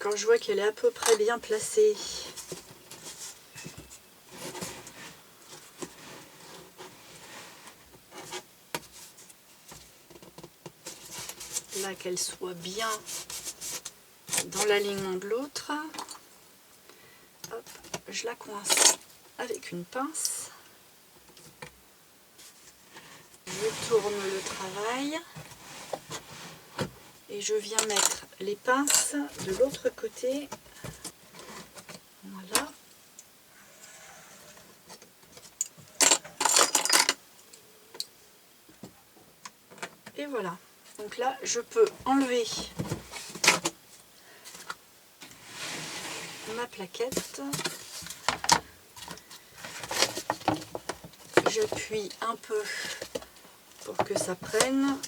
Quand je vois qu'elle est à peu près bien placée, là qu'elle soit bien dans l'alignement de l'autre, je la coince avec une pince, je tourne le travail et je viens mettre les pinces de l'autre côté. Voilà. Et voilà. Donc là, je peux enlever ma plaquette. J'appuie un peu pour que ça prenne.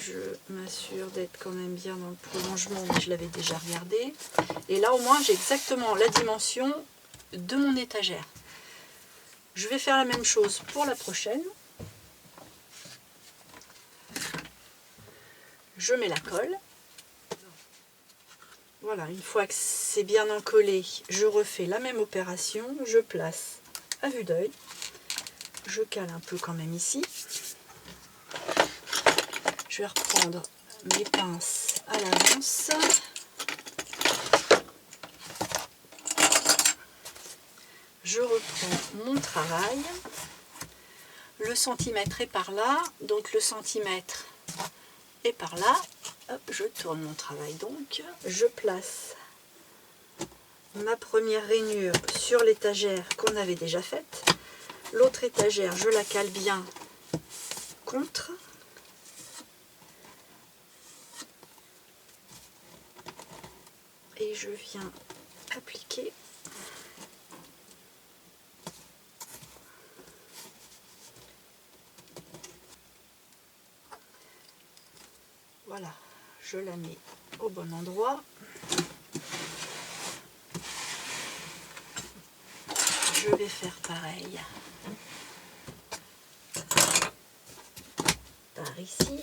Je m'assure d'être quand même bien dans le prolongement, mais je l'avais déjà regardé. Et là, au moins, j'ai exactement la dimension de mon étagère. Je vais faire la même chose pour la prochaine. Je mets la colle. Voilà, une fois que c'est bien encollé, je refais la même opération. Je place à vue d'œil. Je cale un peu quand même ici. Je vais reprendre mes pinces à l'avance. Je reprends mon travail. Le centimètre est par là, donc le centimètre est par là. Hop, je tourne mon travail donc. Je place ma première rainure sur l'étagère qu'on avait déjà faite. L'autre étagère, je la cale bien contre. Et je viens appliquer voilà, je la mets au bon endroit. Je vais faire pareil par ici.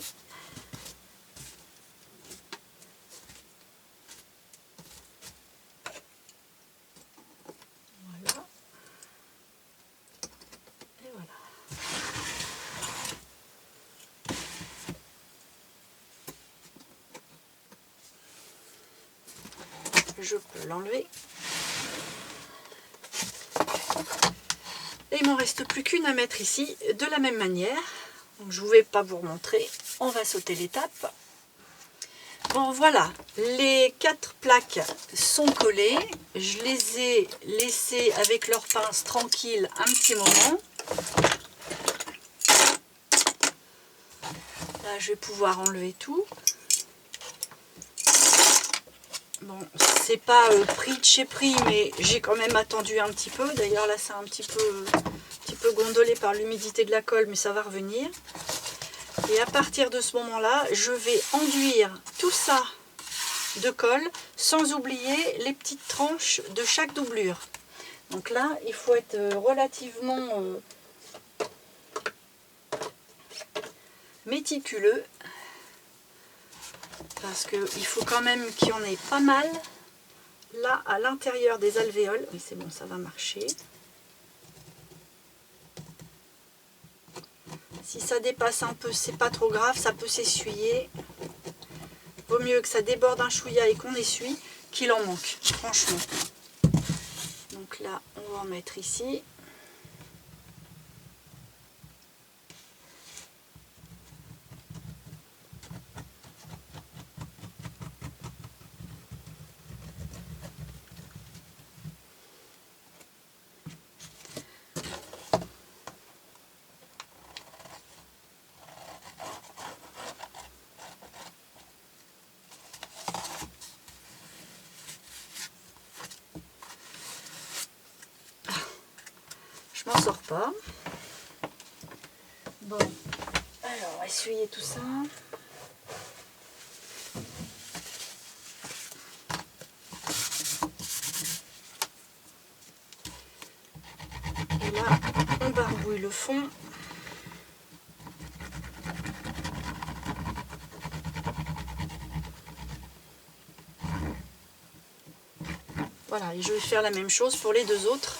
Voilà. Et voilà. Je peux l'enlever. Et il m'en reste plus qu'une à mettre ici de la même manière. Donc, je ne vais pas vous remontrer. On va sauter l'étape. Bon voilà, les 4 plaques sont collées. Je les ai laissées avec leur pince tranquille un petit moment. Là, je vais pouvoir enlever tout. Bon, c'est pas prix de chez prix, mais j'ai quand même attendu un petit peu. D'ailleurs, là, c'est un petit peu gondolé par l'humidité de la colle, mais ça va revenir. Et à partir de ce moment-là, je vais enduire tout ça de colle, sans oublier les petites tranches de chaque doublure. Donc là, il faut être relativement méticuleux, parce qu'il faut quand même qu'il y en ait pas mal là à l'intérieur des alvéoles. Oui, c'est bon, ça va marcher. Si ça dépasse un peu, c'est pas trop grave, ça peut s'essuyer. Vaut mieux que ça déborde un chouïa et qu'on essuie qu'il en manque, franchement. Donc là, on va en mettre ici. je m'en sors pas. Bon, alors on va essuyer tout ça. Et là, on barbouille le fond. Voilà, et je vais faire la même chose pour les deux autres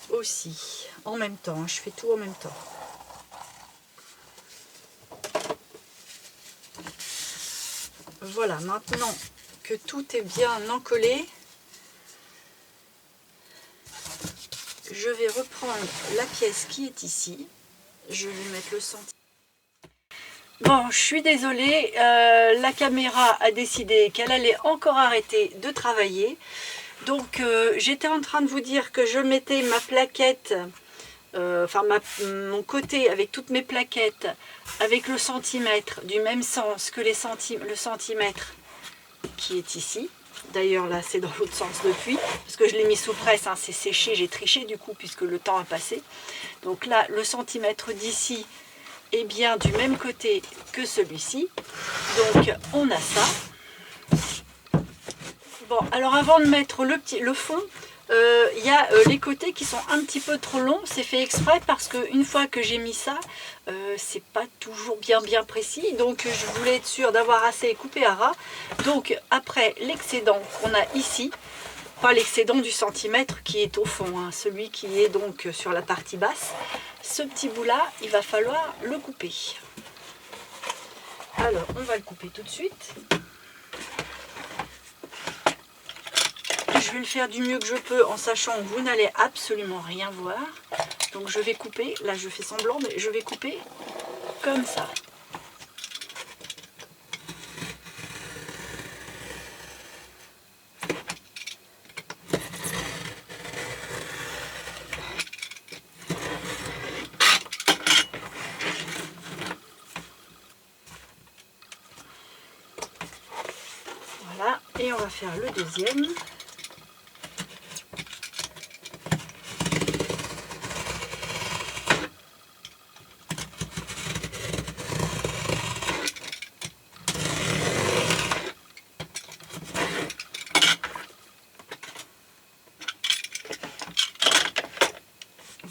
aussi, en même temps. Je fais tout en même temps. Voilà, maintenant que tout est bien encollé, je vais reprendre la pièce qui est ici. Je vais mettre le centimètre. Bon, je suis désolée, la caméra a décidé qu'elle allait encore arrêter de travailler. Donc j'étais en train de vous dire que je mettais ma plaquette, mon côté avec toutes mes plaquettes, avec le centimètre du même sens que le centimètre qui est ici. D'ailleurs là c'est dans l'autre sens depuis, parce que je l'ai mis sous presse, hein, c'est séché, j'ai triché du coup puisque le temps a passé. Donc là le centimètre d'ici est bien du même côté que celui-ci. Donc on a ça. Bon, alors avant de mettre le fond, il y a les côtés qui sont un petit peu trop longs. C'est fait exprès parce qu'une fois que j'ai mis ça, c'est pas toujours bien précis. Donc je voulais être sûre d'avoir assez coupé à ras. Donc après l'excédent qu'on a ici, pas l'excédent du centimètre qui est au fond, hein, celui qui est donc sur la partie basse, ce petit bout là, il va falloir le couper. Alors on va le couper tout de suite. Je vais le faire du mieux que je peux en sachant que vous n'allez absolument rien voir. Donc je vais couper, là je fais semblant, mais je vais couper comme ça. Voilà, et on va faire le deuxième.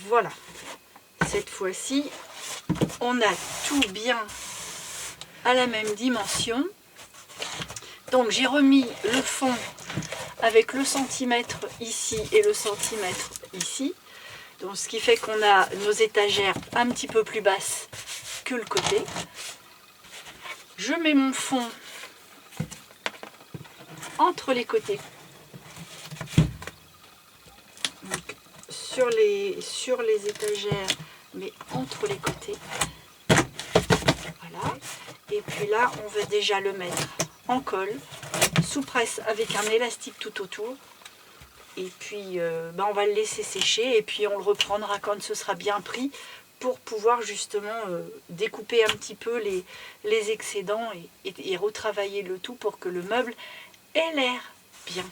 Voilà, cette fois-ci, on a tout bien à la même dimension. Donc j'ai remis le fond avec le centimètre ici et le centimètre ici. Donc ce qui fait qu'on a nos étagères un petit peu plus basses que le côté. Je mets mon fond entre les côtés. Donc, sur les étagères, mais entre les côtés. Voilà. Et puis là, on va déjà le mettre en colle, sous presse avec un élastique tout autour. Et puis, on va le laisser sécher et puis on le reprendra quand ce sera bien pris pour pouvoir justement découper un petit peu les excédents et retravailler le tout pour que le meuble ait l'air bien.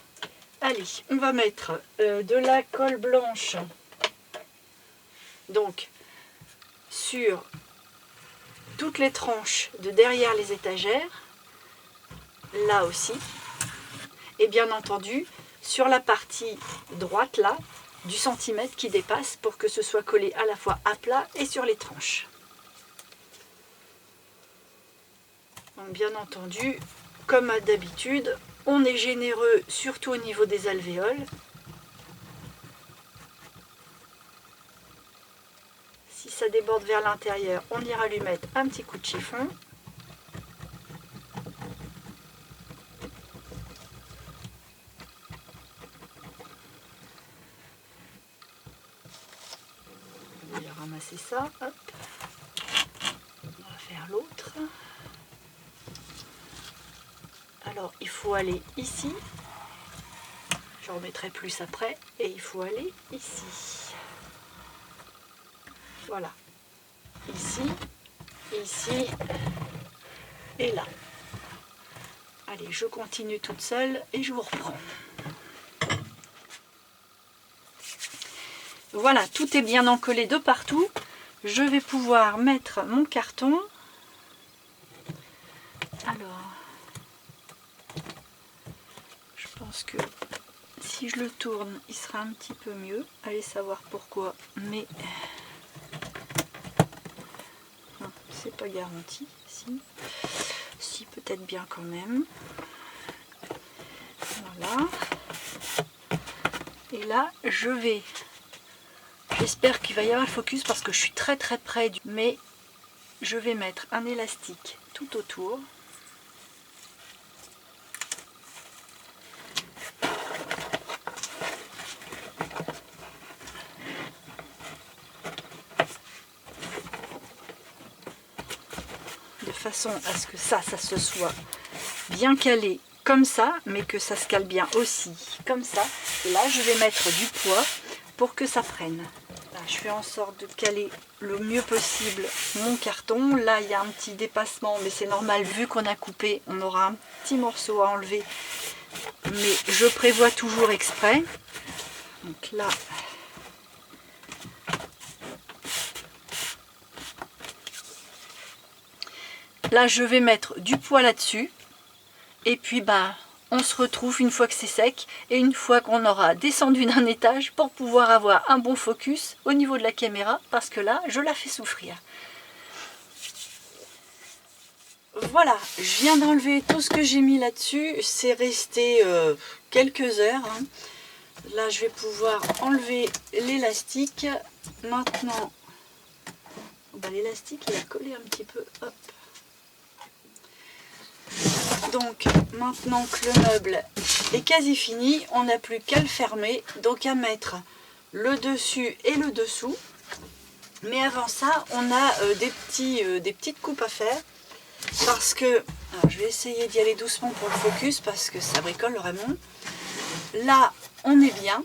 Allez, on va mettre de la colle blanche donc sur toutes les tranches de derrière les étagères, là aussi, et bien entendu sur la partie droite là du centimètre qui dépasse pour que ce soit collé à la fois à plat et sur les tranches. Donc bien entendu, comme d'habitude, on est généreux surtout au niveau des alvéoles. Si ça déborde vers l'intérieur, on ira lui mettre un petit coup de chiffon. On va ramasser ça, hop. On va faire l'autre. Alors il faut aller ici. Je remettrai plus après. Et il faut aller ici. Voilà. Ici, ici et là. Allez, je continue toute seule et je vous reprends. voilà, tout est bien encollé de partout. Je vais pouvoir mettre mon carton. Alors, je pense que si je le tourne, il sera un petit peu mieux. Allez savoir pourquoi, mais c'est pas garanti. Si peut-être bien quand même. Voilà. Et là, j'espère qu'il va y avoir le focus parce que je suis très près du... Mais je vais mettre un élastique tout autour. De façon à ce que ça se soit bien calé comme ça, mais que ça se cale bien aussi comme ça. Et là, je vais mettre du poids pour que ça prenne. Là, je fais en sorte de caler le mieux possible mon carton. Là, il y a un petit dépassement, mais c'est normal, vu qu'on a coupé, on aura un petit morceau à enlever. Mais je prévois toujours exprès. Donc là, je vais mettre du poids là-dessus. Et puis, on se retrouve une fois que c'est sec et une fois qu'on aura descendu d'un étage pour pouvoir avoir un bon focus au niveau de la caméra, parce que là, je la fais souffrir. Voilà, je viens d'enlever tout ce que j'ai mis là-dessus. C'est resté quelques heures. Hein. Là, je vais pouvoir enlever l'élastique. Maintenant, l'élastique, il a collé un petit peu. Hop. Donc maintenant que le meuble est quasi fini, on n'a plus qu'à le fermer, donc à mettre le dessus et le dessous. Mais avant ça, on a des petites coupes à faire, parce que, alors je vais essayer d'y aller doucement pour le focus, parce que ça bricole vraiment. Là, on est bien,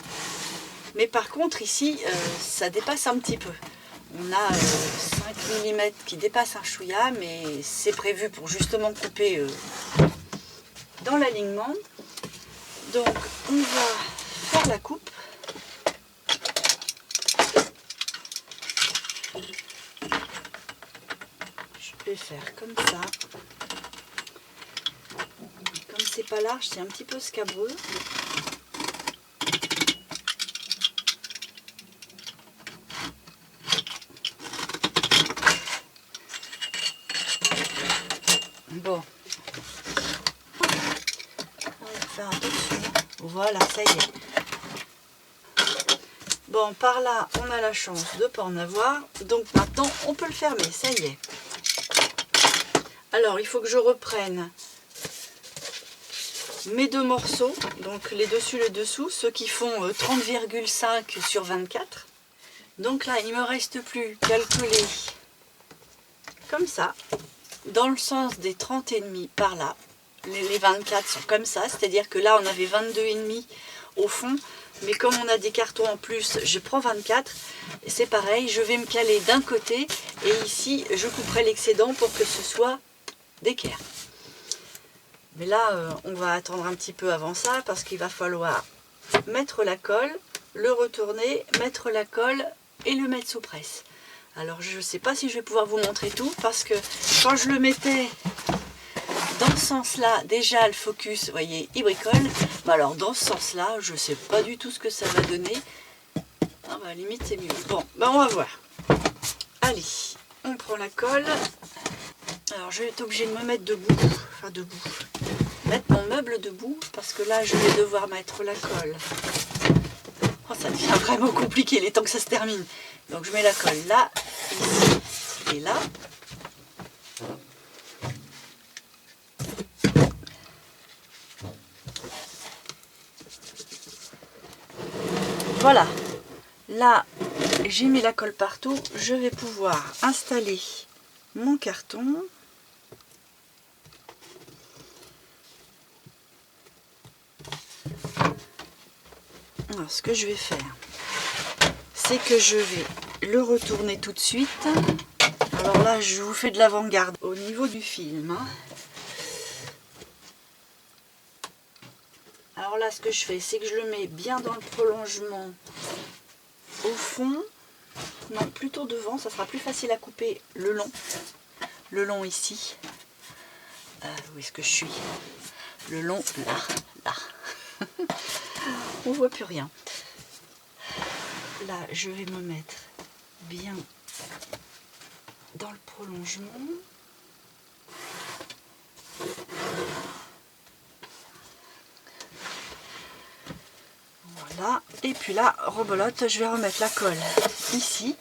mais par contre ici, ça dépasse un petit peu. On a 5 mm qui dépassent un chouïa, mais c'est prévu pour justement couper dans l'alignement. Donc on va faire la coupe. Je vais faire comme ça. Comme c'est pas large, c'est un petit peu scabreux. Bon. On va faire attention. Voilà, ça y est. Bon, par là, on a la chance de ne pas en avoir. Donc maintenant, on peut le fermer. Ça y est. Alors, il faut que je reprenne mes deux morceaux. Donc, les dessus et les dessous. Ceux qui font 30,5 sur 24. Donc là, il ne me reste plus qu'à le coller comme ça. Dans le sens des 30,5 par là. Les 24 sont comme ça. C'est-à-dire que là, on avait 22,5 au fond. Mais comme on a des cartons en plus, je prends 24. Et c'est pareil, je vais me caler d'un côté. Et ici, je couperai l'excédent pour que ce soit d'équerre. Mais là, on va attendre un petit peu avant ça. Parce qu'il va falloir mettre la colle, le retourner, mettre la colle et le mettre sous presse. Alors, je ne sais pas si je vais pouvoir vous montrer tout. Parce que quand je le mettais dans ce sens-là, déjà le focus, vous voyez, il bricole. Mais alors dans ce sens-là, je ne sais pas du tout ce que ça va donner. Ah bah, limite c'est mieux. Bon, on va voir. Allez, on prend la colle. Alors je vais être obligée de me mettre debout. Enfin debout. Mettre mon meuble debout. Parce que là, je vais devoir mettre la colle. Oh, ça devient vraiment compliqué les temps que ça se termine. Donc je mets la colle là, ici et là. Voilà, là j'ai mis la colle partout, je vais pouvoir installer mon carton. Alors ce que je vais faire, c'est que je vais le retourner tout de suite. Alors là je vous fais de l'avant-garde au niveau du film. Hein. Alors là ce que je fais, c'est que je le mets bien dans le prolongement au fond, non, plutôt devant, ça sera plus facile à couper le long ici. Où est-ce que je suis? Le long, là. On voit plus rien. Là, je vais me mettre bien dans le prolongement. Voilà. Et puis là, rebelote, je vais remettre la colle ici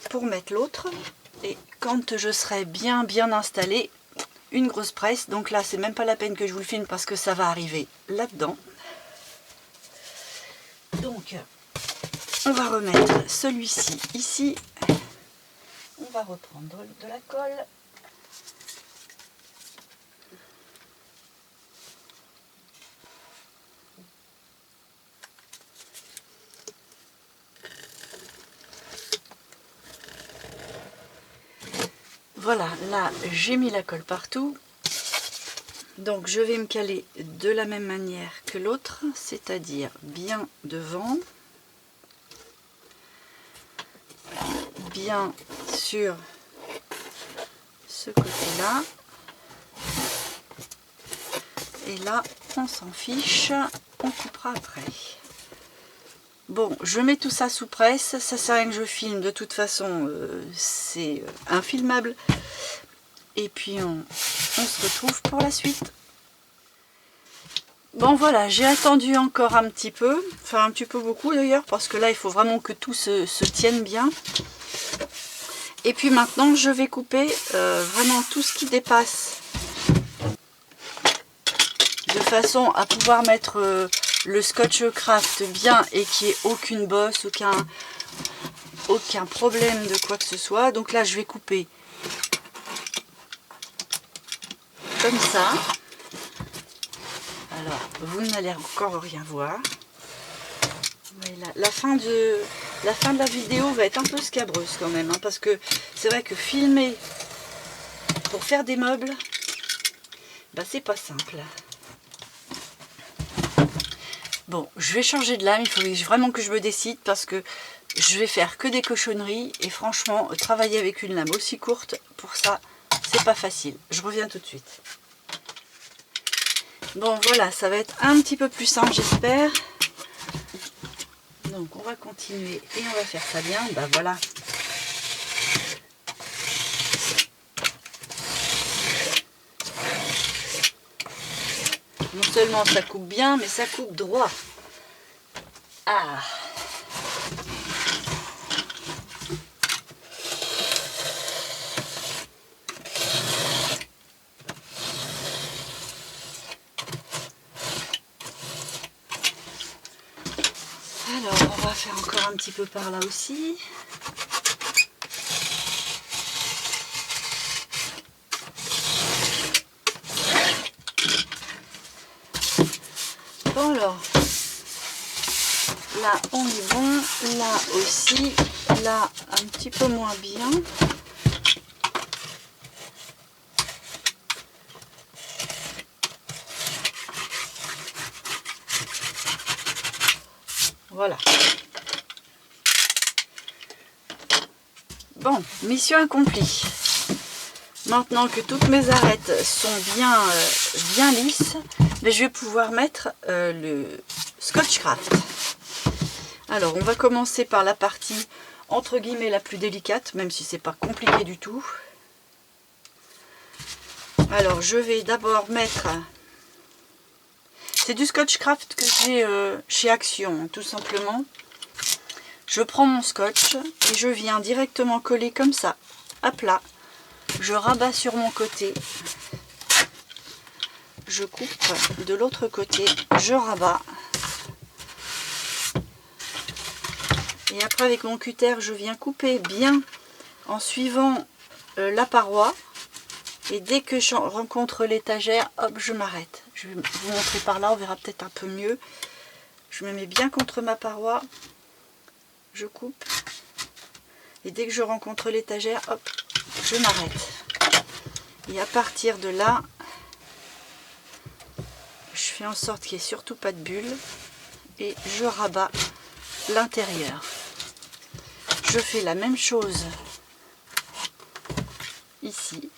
pour mettre l'autre. Et quand je serai bien installée, une grosse presse. Donc là, c'est même pas la peine que je vous le filme parce que ça va arriver là-dedans. Donc, on va remettre celui-ci ici. On va reprendre de la colle. Voilà, là j'ai mis la colle partout. Donc je vais me caler de la même manière que l'autre, c'est-à-dire bien devant, bien sur ce côté-là. Et là, on s'en fiche, on coupera après. Bon, je mets tout ça sous presse, ça sert à rien que je filme, de toute façon c'est infilmable. Et puis on se retrouve pour la suite. Bon voilà, j'ai attendu encore un petit peu, enfin un petit peu beaucoup d'ailleurs, parce que là il faut vraiment que tout se tienne bien. Et puis maintenant je vais couper vraiment tout ce qui dépasse, de façon à pouvoir mettre le Scotch Craft bien et qu'il n'y ait aucune bosse, aucun problème de quoi que ce soit. Donc là je vais couper comme ça. Alors vous n'allez encore rien voir. Voilà. La fin de la vidéo va être un peu scabreuse quand même, hein, parce que c'est vrai que filmer pour faire des meubles, bah, c'est pas simple. Bon, je vais changer de lame, il faut vraiment que je me décide parce que je vais faire que des cochonneries et franchement, travailler avec une lame aussi courte, pour ça, c'est pas facile. Je reviens tout de suite. Bon, voilà, ça va être un petit peu plus simple, j'espère. Donc, on va continuer et on va faire ça bien. Ben voilà. Non seulement ça coupe bien, mais ça coupe droit. Ah! Alors, on va faire encore un petit peu par là aussi. Bon alors, là on est bon, là aussi, là un petit peu moins bien. Voilà. Bon, mission accomplie. Maintenant que toutes mes arêtes sont bien lisses, mais je vais pouvoir mettre le Scotch Craft. Alors, on va commencer par la partie entre guillemets la plus délicate, même si c'est pas compliqué du tout. Alors, je vais d'abord mettre... C'est du Scotch Craft que j'ai chez Action, tout simplement. Je prends mon scotch et je viens directement coller comme ça, à plat. Je rabats sur mon côté. Je coupe de l'autre côté, je rabats. Et après, avec mon cutter, je viens couper bien en suivant la paroi. Et dès que je rencontre l'étagère, hop, je m'arrête. Je vais vous montrer par là, on verra peut-être un peu mieux. Je me mets bien contre ma paroi. Je coupe. Et dès que je rencontre l'étagère, hop, je m'arrête. Et à partir de là, je fais en sorte qu'il n'y ait surtout pas de bulle. Et je rabats l'intérieur. je fais la même chose ici.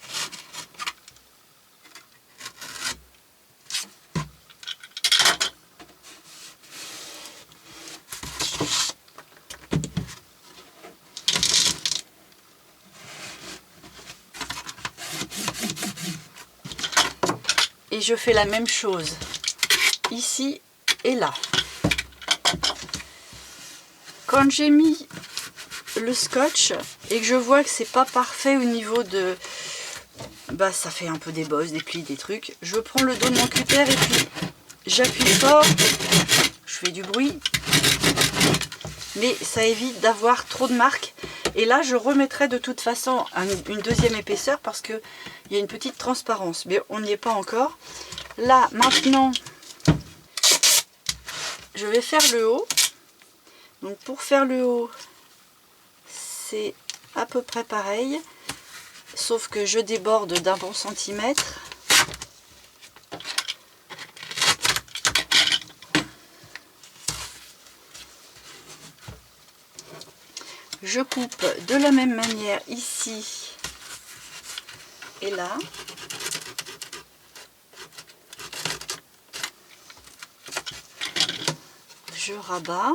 Et je fais la même chose ici et là. Quand j'ai mis le scotch et que je vois que c'est pas parfait au niveau de... Bah ça fait un peu des bosses, des plis, des trucs. Je prends le dos de mon cutter et puis j'appuie fort. Je fais du bruit. Mais ça évite d'avoir trop de marques. Et là je remettrai de toute façon une deuxième épaisseur parce qu'il y a une petite transparence. Mais on n'y est pas encore. Là maintenant je vais faire le haut. Donc pour faire le haut, c'est à peu près pareil, sauf que je déborde d'un bon centimètre. Je coupe de la même manière ici et là. Je rabats.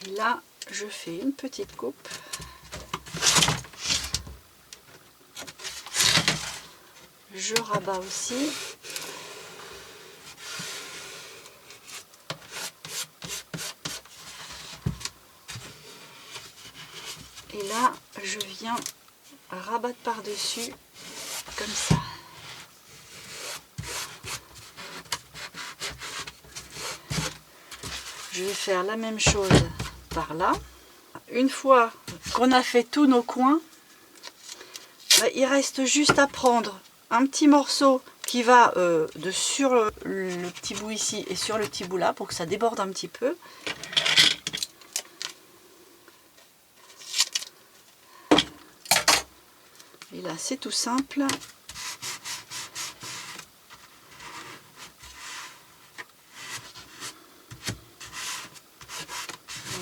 Et là, je fais une petite coupe. Je rabats aussi. Et là, je viens rabattre par-dessus, comme ça. Je vais faire la même chose par là. Une fois qu'on a fait tous nos coins, il reste juste à prendre un petit morceau qui va sur le petit bout ici et sur le petit bout là pour que ça déborde un petit peu. Et là c'est tout simple.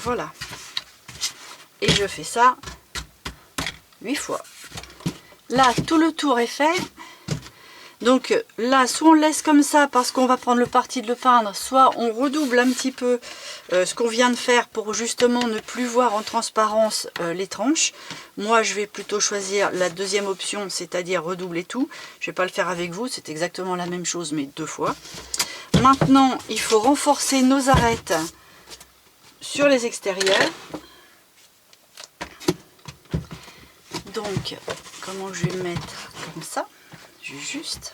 Voilà. Et je fais ça 8 fois. Là tout le tour est fait. Donc là, soit on le laisse comme ça parce qu'on va prendre le parti de le peindre, soit on redouble un petit peu ce qu'on vient de faire pour justement ne plus voir en transparence les tranches. Moi, je vais plutôt choisir la deuxième option, c'est-à-dire redoubler tout. Je ne vais pas le faire avec vous, c'est exactement la même chose, mais 2 fois. Maintenant, il faut renforcer nos arêtes sur les extérieurs. Donc, comment je vais le mettre? Comme ça. Juste,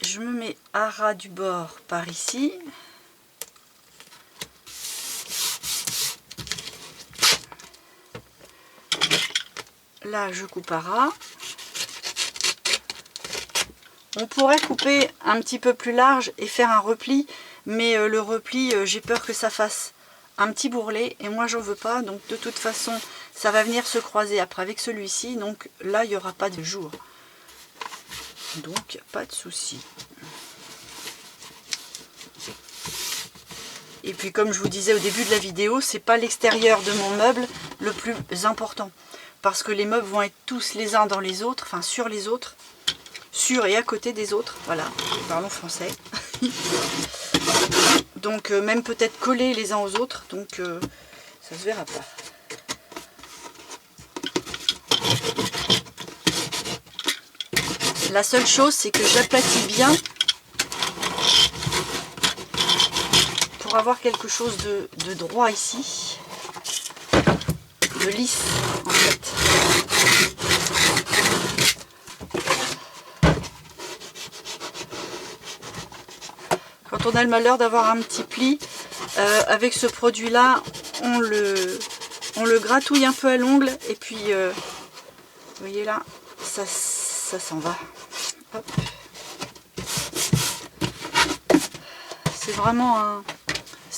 je me mets à ras du bord par ici. Là, je coupe à ras. On pourrait couper un petit peu plus large et faire un repli, mais le repli, j'ai peur que ça fasse un petit bourrelet et moi j'en veux pas, donc de toute façon ça va venir se croiser après avec celui-ci, donc là il n'y aura pas de jour. Donc pas de souci. Et puis comme je vous disais au début de la vidéo, c'est pas l'extérieur de mon meuble le plus important. Parce que les meubles vont être tous les uns dans les autres, enfin sur les autres, sur et à côté des autres. Voilà, parlons français. Donc même peut-être collés les uns aux autres, donc ça se verra pas. La seule chose, c'est que j'aplatis bien pour avoir quelque chose de droit ici, de lisse en fait. Quand on a le malheur d'avoir un petit pli, avec ce produit là, on le gratouille un peu à l'ongle et puis vous voyez là, ça s'en va. C'est vraiment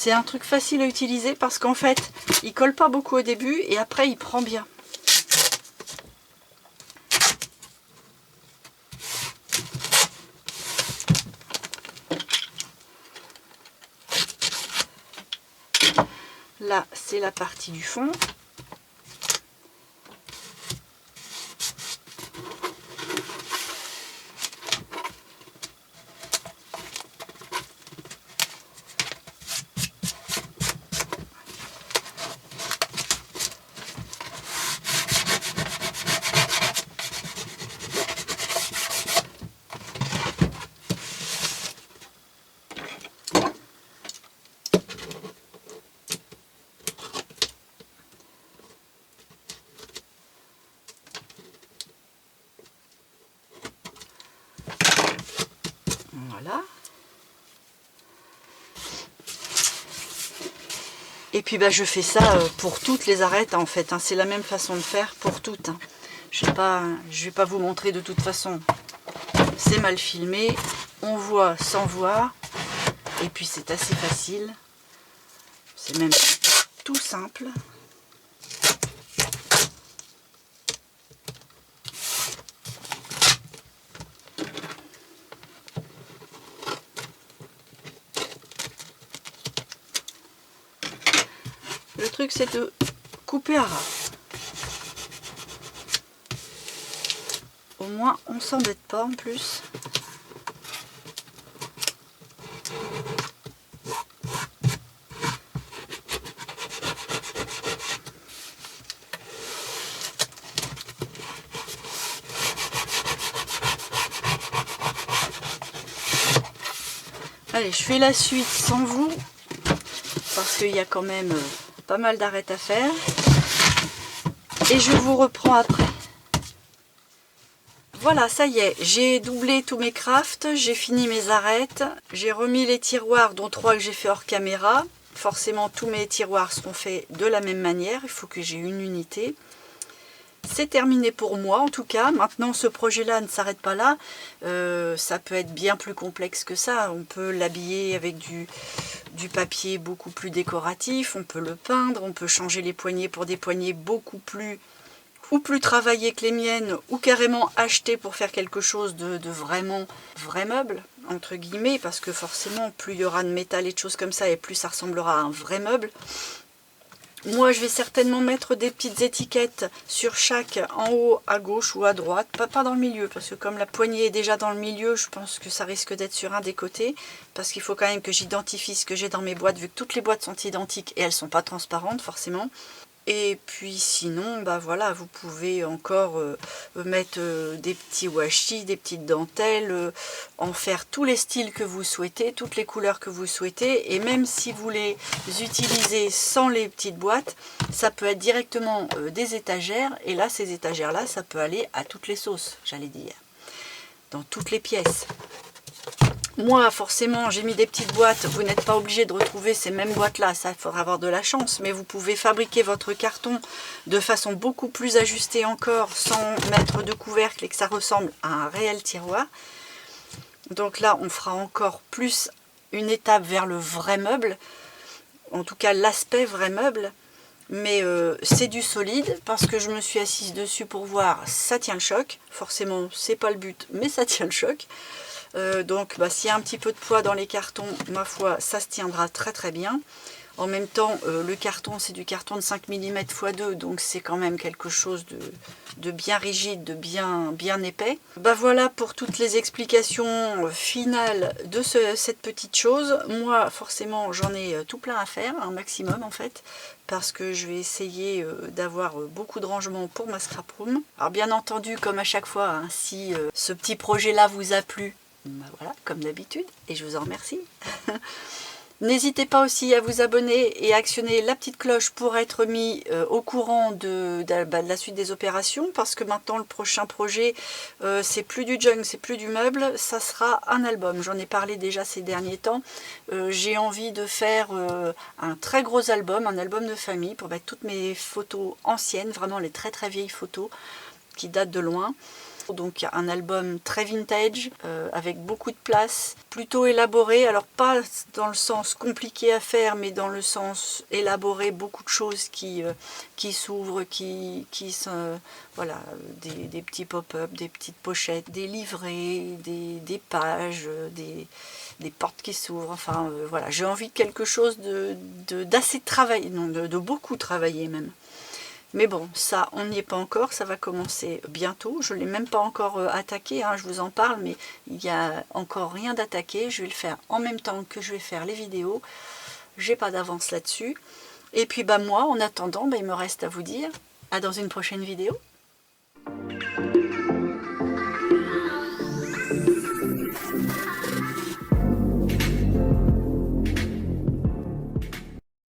C'est un truc facile à utiliser parce qu'en fait, il colle pas beaucoup au début et après il prend bien. Là, c'est la partie du fond. Voilà. Et puis bah, je fais ça pour toutes les arêtes en fait. Hein. C'est la même façon de faire pour toutes. Hein. Je vais pas vous montrer de toute façon. C'est mal filmé. On voit sans voir. Et puis c'est assez facile. C'est même tout simple. Le truc, c'est de couper à ras. Au moins, on s'embête pas en plus. Allez, je fais la suite sans vous, parce qu'il y a quand même pas mal d'arêtes à faire. Et je vous reprends après. Voilà, ça y est, j'ai doublé tous mes crafts, j'ai fini mes arêtes, j'ai remis les tiroirs, dont 3 que j'ai fait hors caméra. Forcément, tous mes tiroirs seront faits de la même manière, il faut que j'ai une unité. C'est terminé pour moi en tout cas. Maintenant, ce projet-là ne s'arrête pas là. Ça peut être bien plus complexe que ça. On peut l'habiller avec du papier beaucoup plus décoratif, on peut le peindre, on peut changer les poignées pour des poignées beaucoup plus travaillées que les miennes, ou carrément acheter pour faire quelque chose de vraiment vrai meuble, entre guillemets, parce que forcément, plus il y aura de métal et de choses comme ça, et plus ça ressemblera à un vrai meuble. Moi, je vais certainement mettre des petites étiquettes sur chaque, en haut, à gauche ou à droite, pas dans le milieu, parce que comme la poignée est déjà dans le milieu, je pense que ça risque d'être sur un des côtés, parce qu'il faut quand même que j'identifie ce que j'ai dans mes boîtes, vu que toutes les boîtes sont identiques et elles sont pas transparentes forcément. Et puis sinon, bah voilà, vous pouvez encore mettre des petits washi, des petites dentelles, en faire tous les styles que vous souhaitez, toutes les couleurs que vous souhaitez. Et même si vous les utilisez sans les petites boîtes, ça peut être directement des étagères. Et là, ces étagères-là, ça peut aller à toutes les sauces, j'allais dire, dans toutes les pièces. Moi, forcément, j'ai mis des petites boîtes. Vous n'êtes pas obligé de retrouver ces mêmes boîtes-là. Ça, il faudra avoir de la chance. Mais vous pouvez fabriquer votre carton de façon beaucoup plus ajustée encore, sans mettre de couvercle et que ça ressemble à un réel tiroir. Donc là, on fera encore plus une étape vers le vrai meuble. En tout cas, l'aspect vrai meuble. Mais c'est du solide parce que je me suis assise dessus pour voir. Ça tient le choc. Forcément, c'est pas le but, mais ça tient le choc. Donc bah, s'il y a un petit peu de poids dans les cartons, ma foi, ça se tiendra très très bien. En même temps, le carton, c'est du carton de 5 mm x 2, donc c'est quand même quelque chose de bien rigide, de bien épais. Bah voilà pour toutes les explications finales de cette petite chose. Moi, forcément, j'en ai tout plein à faire, un maximum en fait, parce que je vais essayer d'avoir beaucoup de rangements pour ma scrap room. Alors bien entendu, comme à chaque fois, hein, si ce petit projet-là vous a plu, ben voilà, comme d'habitude, et je vous en remercie. N'hésitez pas aussi à vous abonner et à actionner la petite cloche pour être mis au courant de la suite des opérations, parce que maintenant le prochain projet, c'est plus du junk, c'est plus du meuble, ça sera un album. J'en ai parlé déjà ces derniers temps. J'ai envie de faire un très gros album, un album de famille, pour mettre toutes mes photos anciennes, vraiment les très très vieilles photos qui datent de loin. Donc un album très vintage, avec beaucoup de place, plutôt élaboré, alors pas dans le sens compliqué à faire, mais dans le sens élaboré, beaucoup de choses qui s'ouvrent, voilà, des petits pop-up, des petites pochettes, des livrets, des pages, des portes qui s'ouvrent, enfin voilà, j'ai envie de quelque chose d'assez travaillé, non, de beaucoup travaillé même. Mais bon, ça, on n'y est pas encore, ça va commencer bientôt. Je ne l'ai même pas encore attaqué, hein, je vous en parle, mais il n'y a encore rien d'attaqué. Je vais le faire en même temps que je vais faire les vidéos. J'ai pas d'avance là-dessus. Et puis bah moi, en attendant, bah, il me reste à vous dire à dans une prochaine vidéo.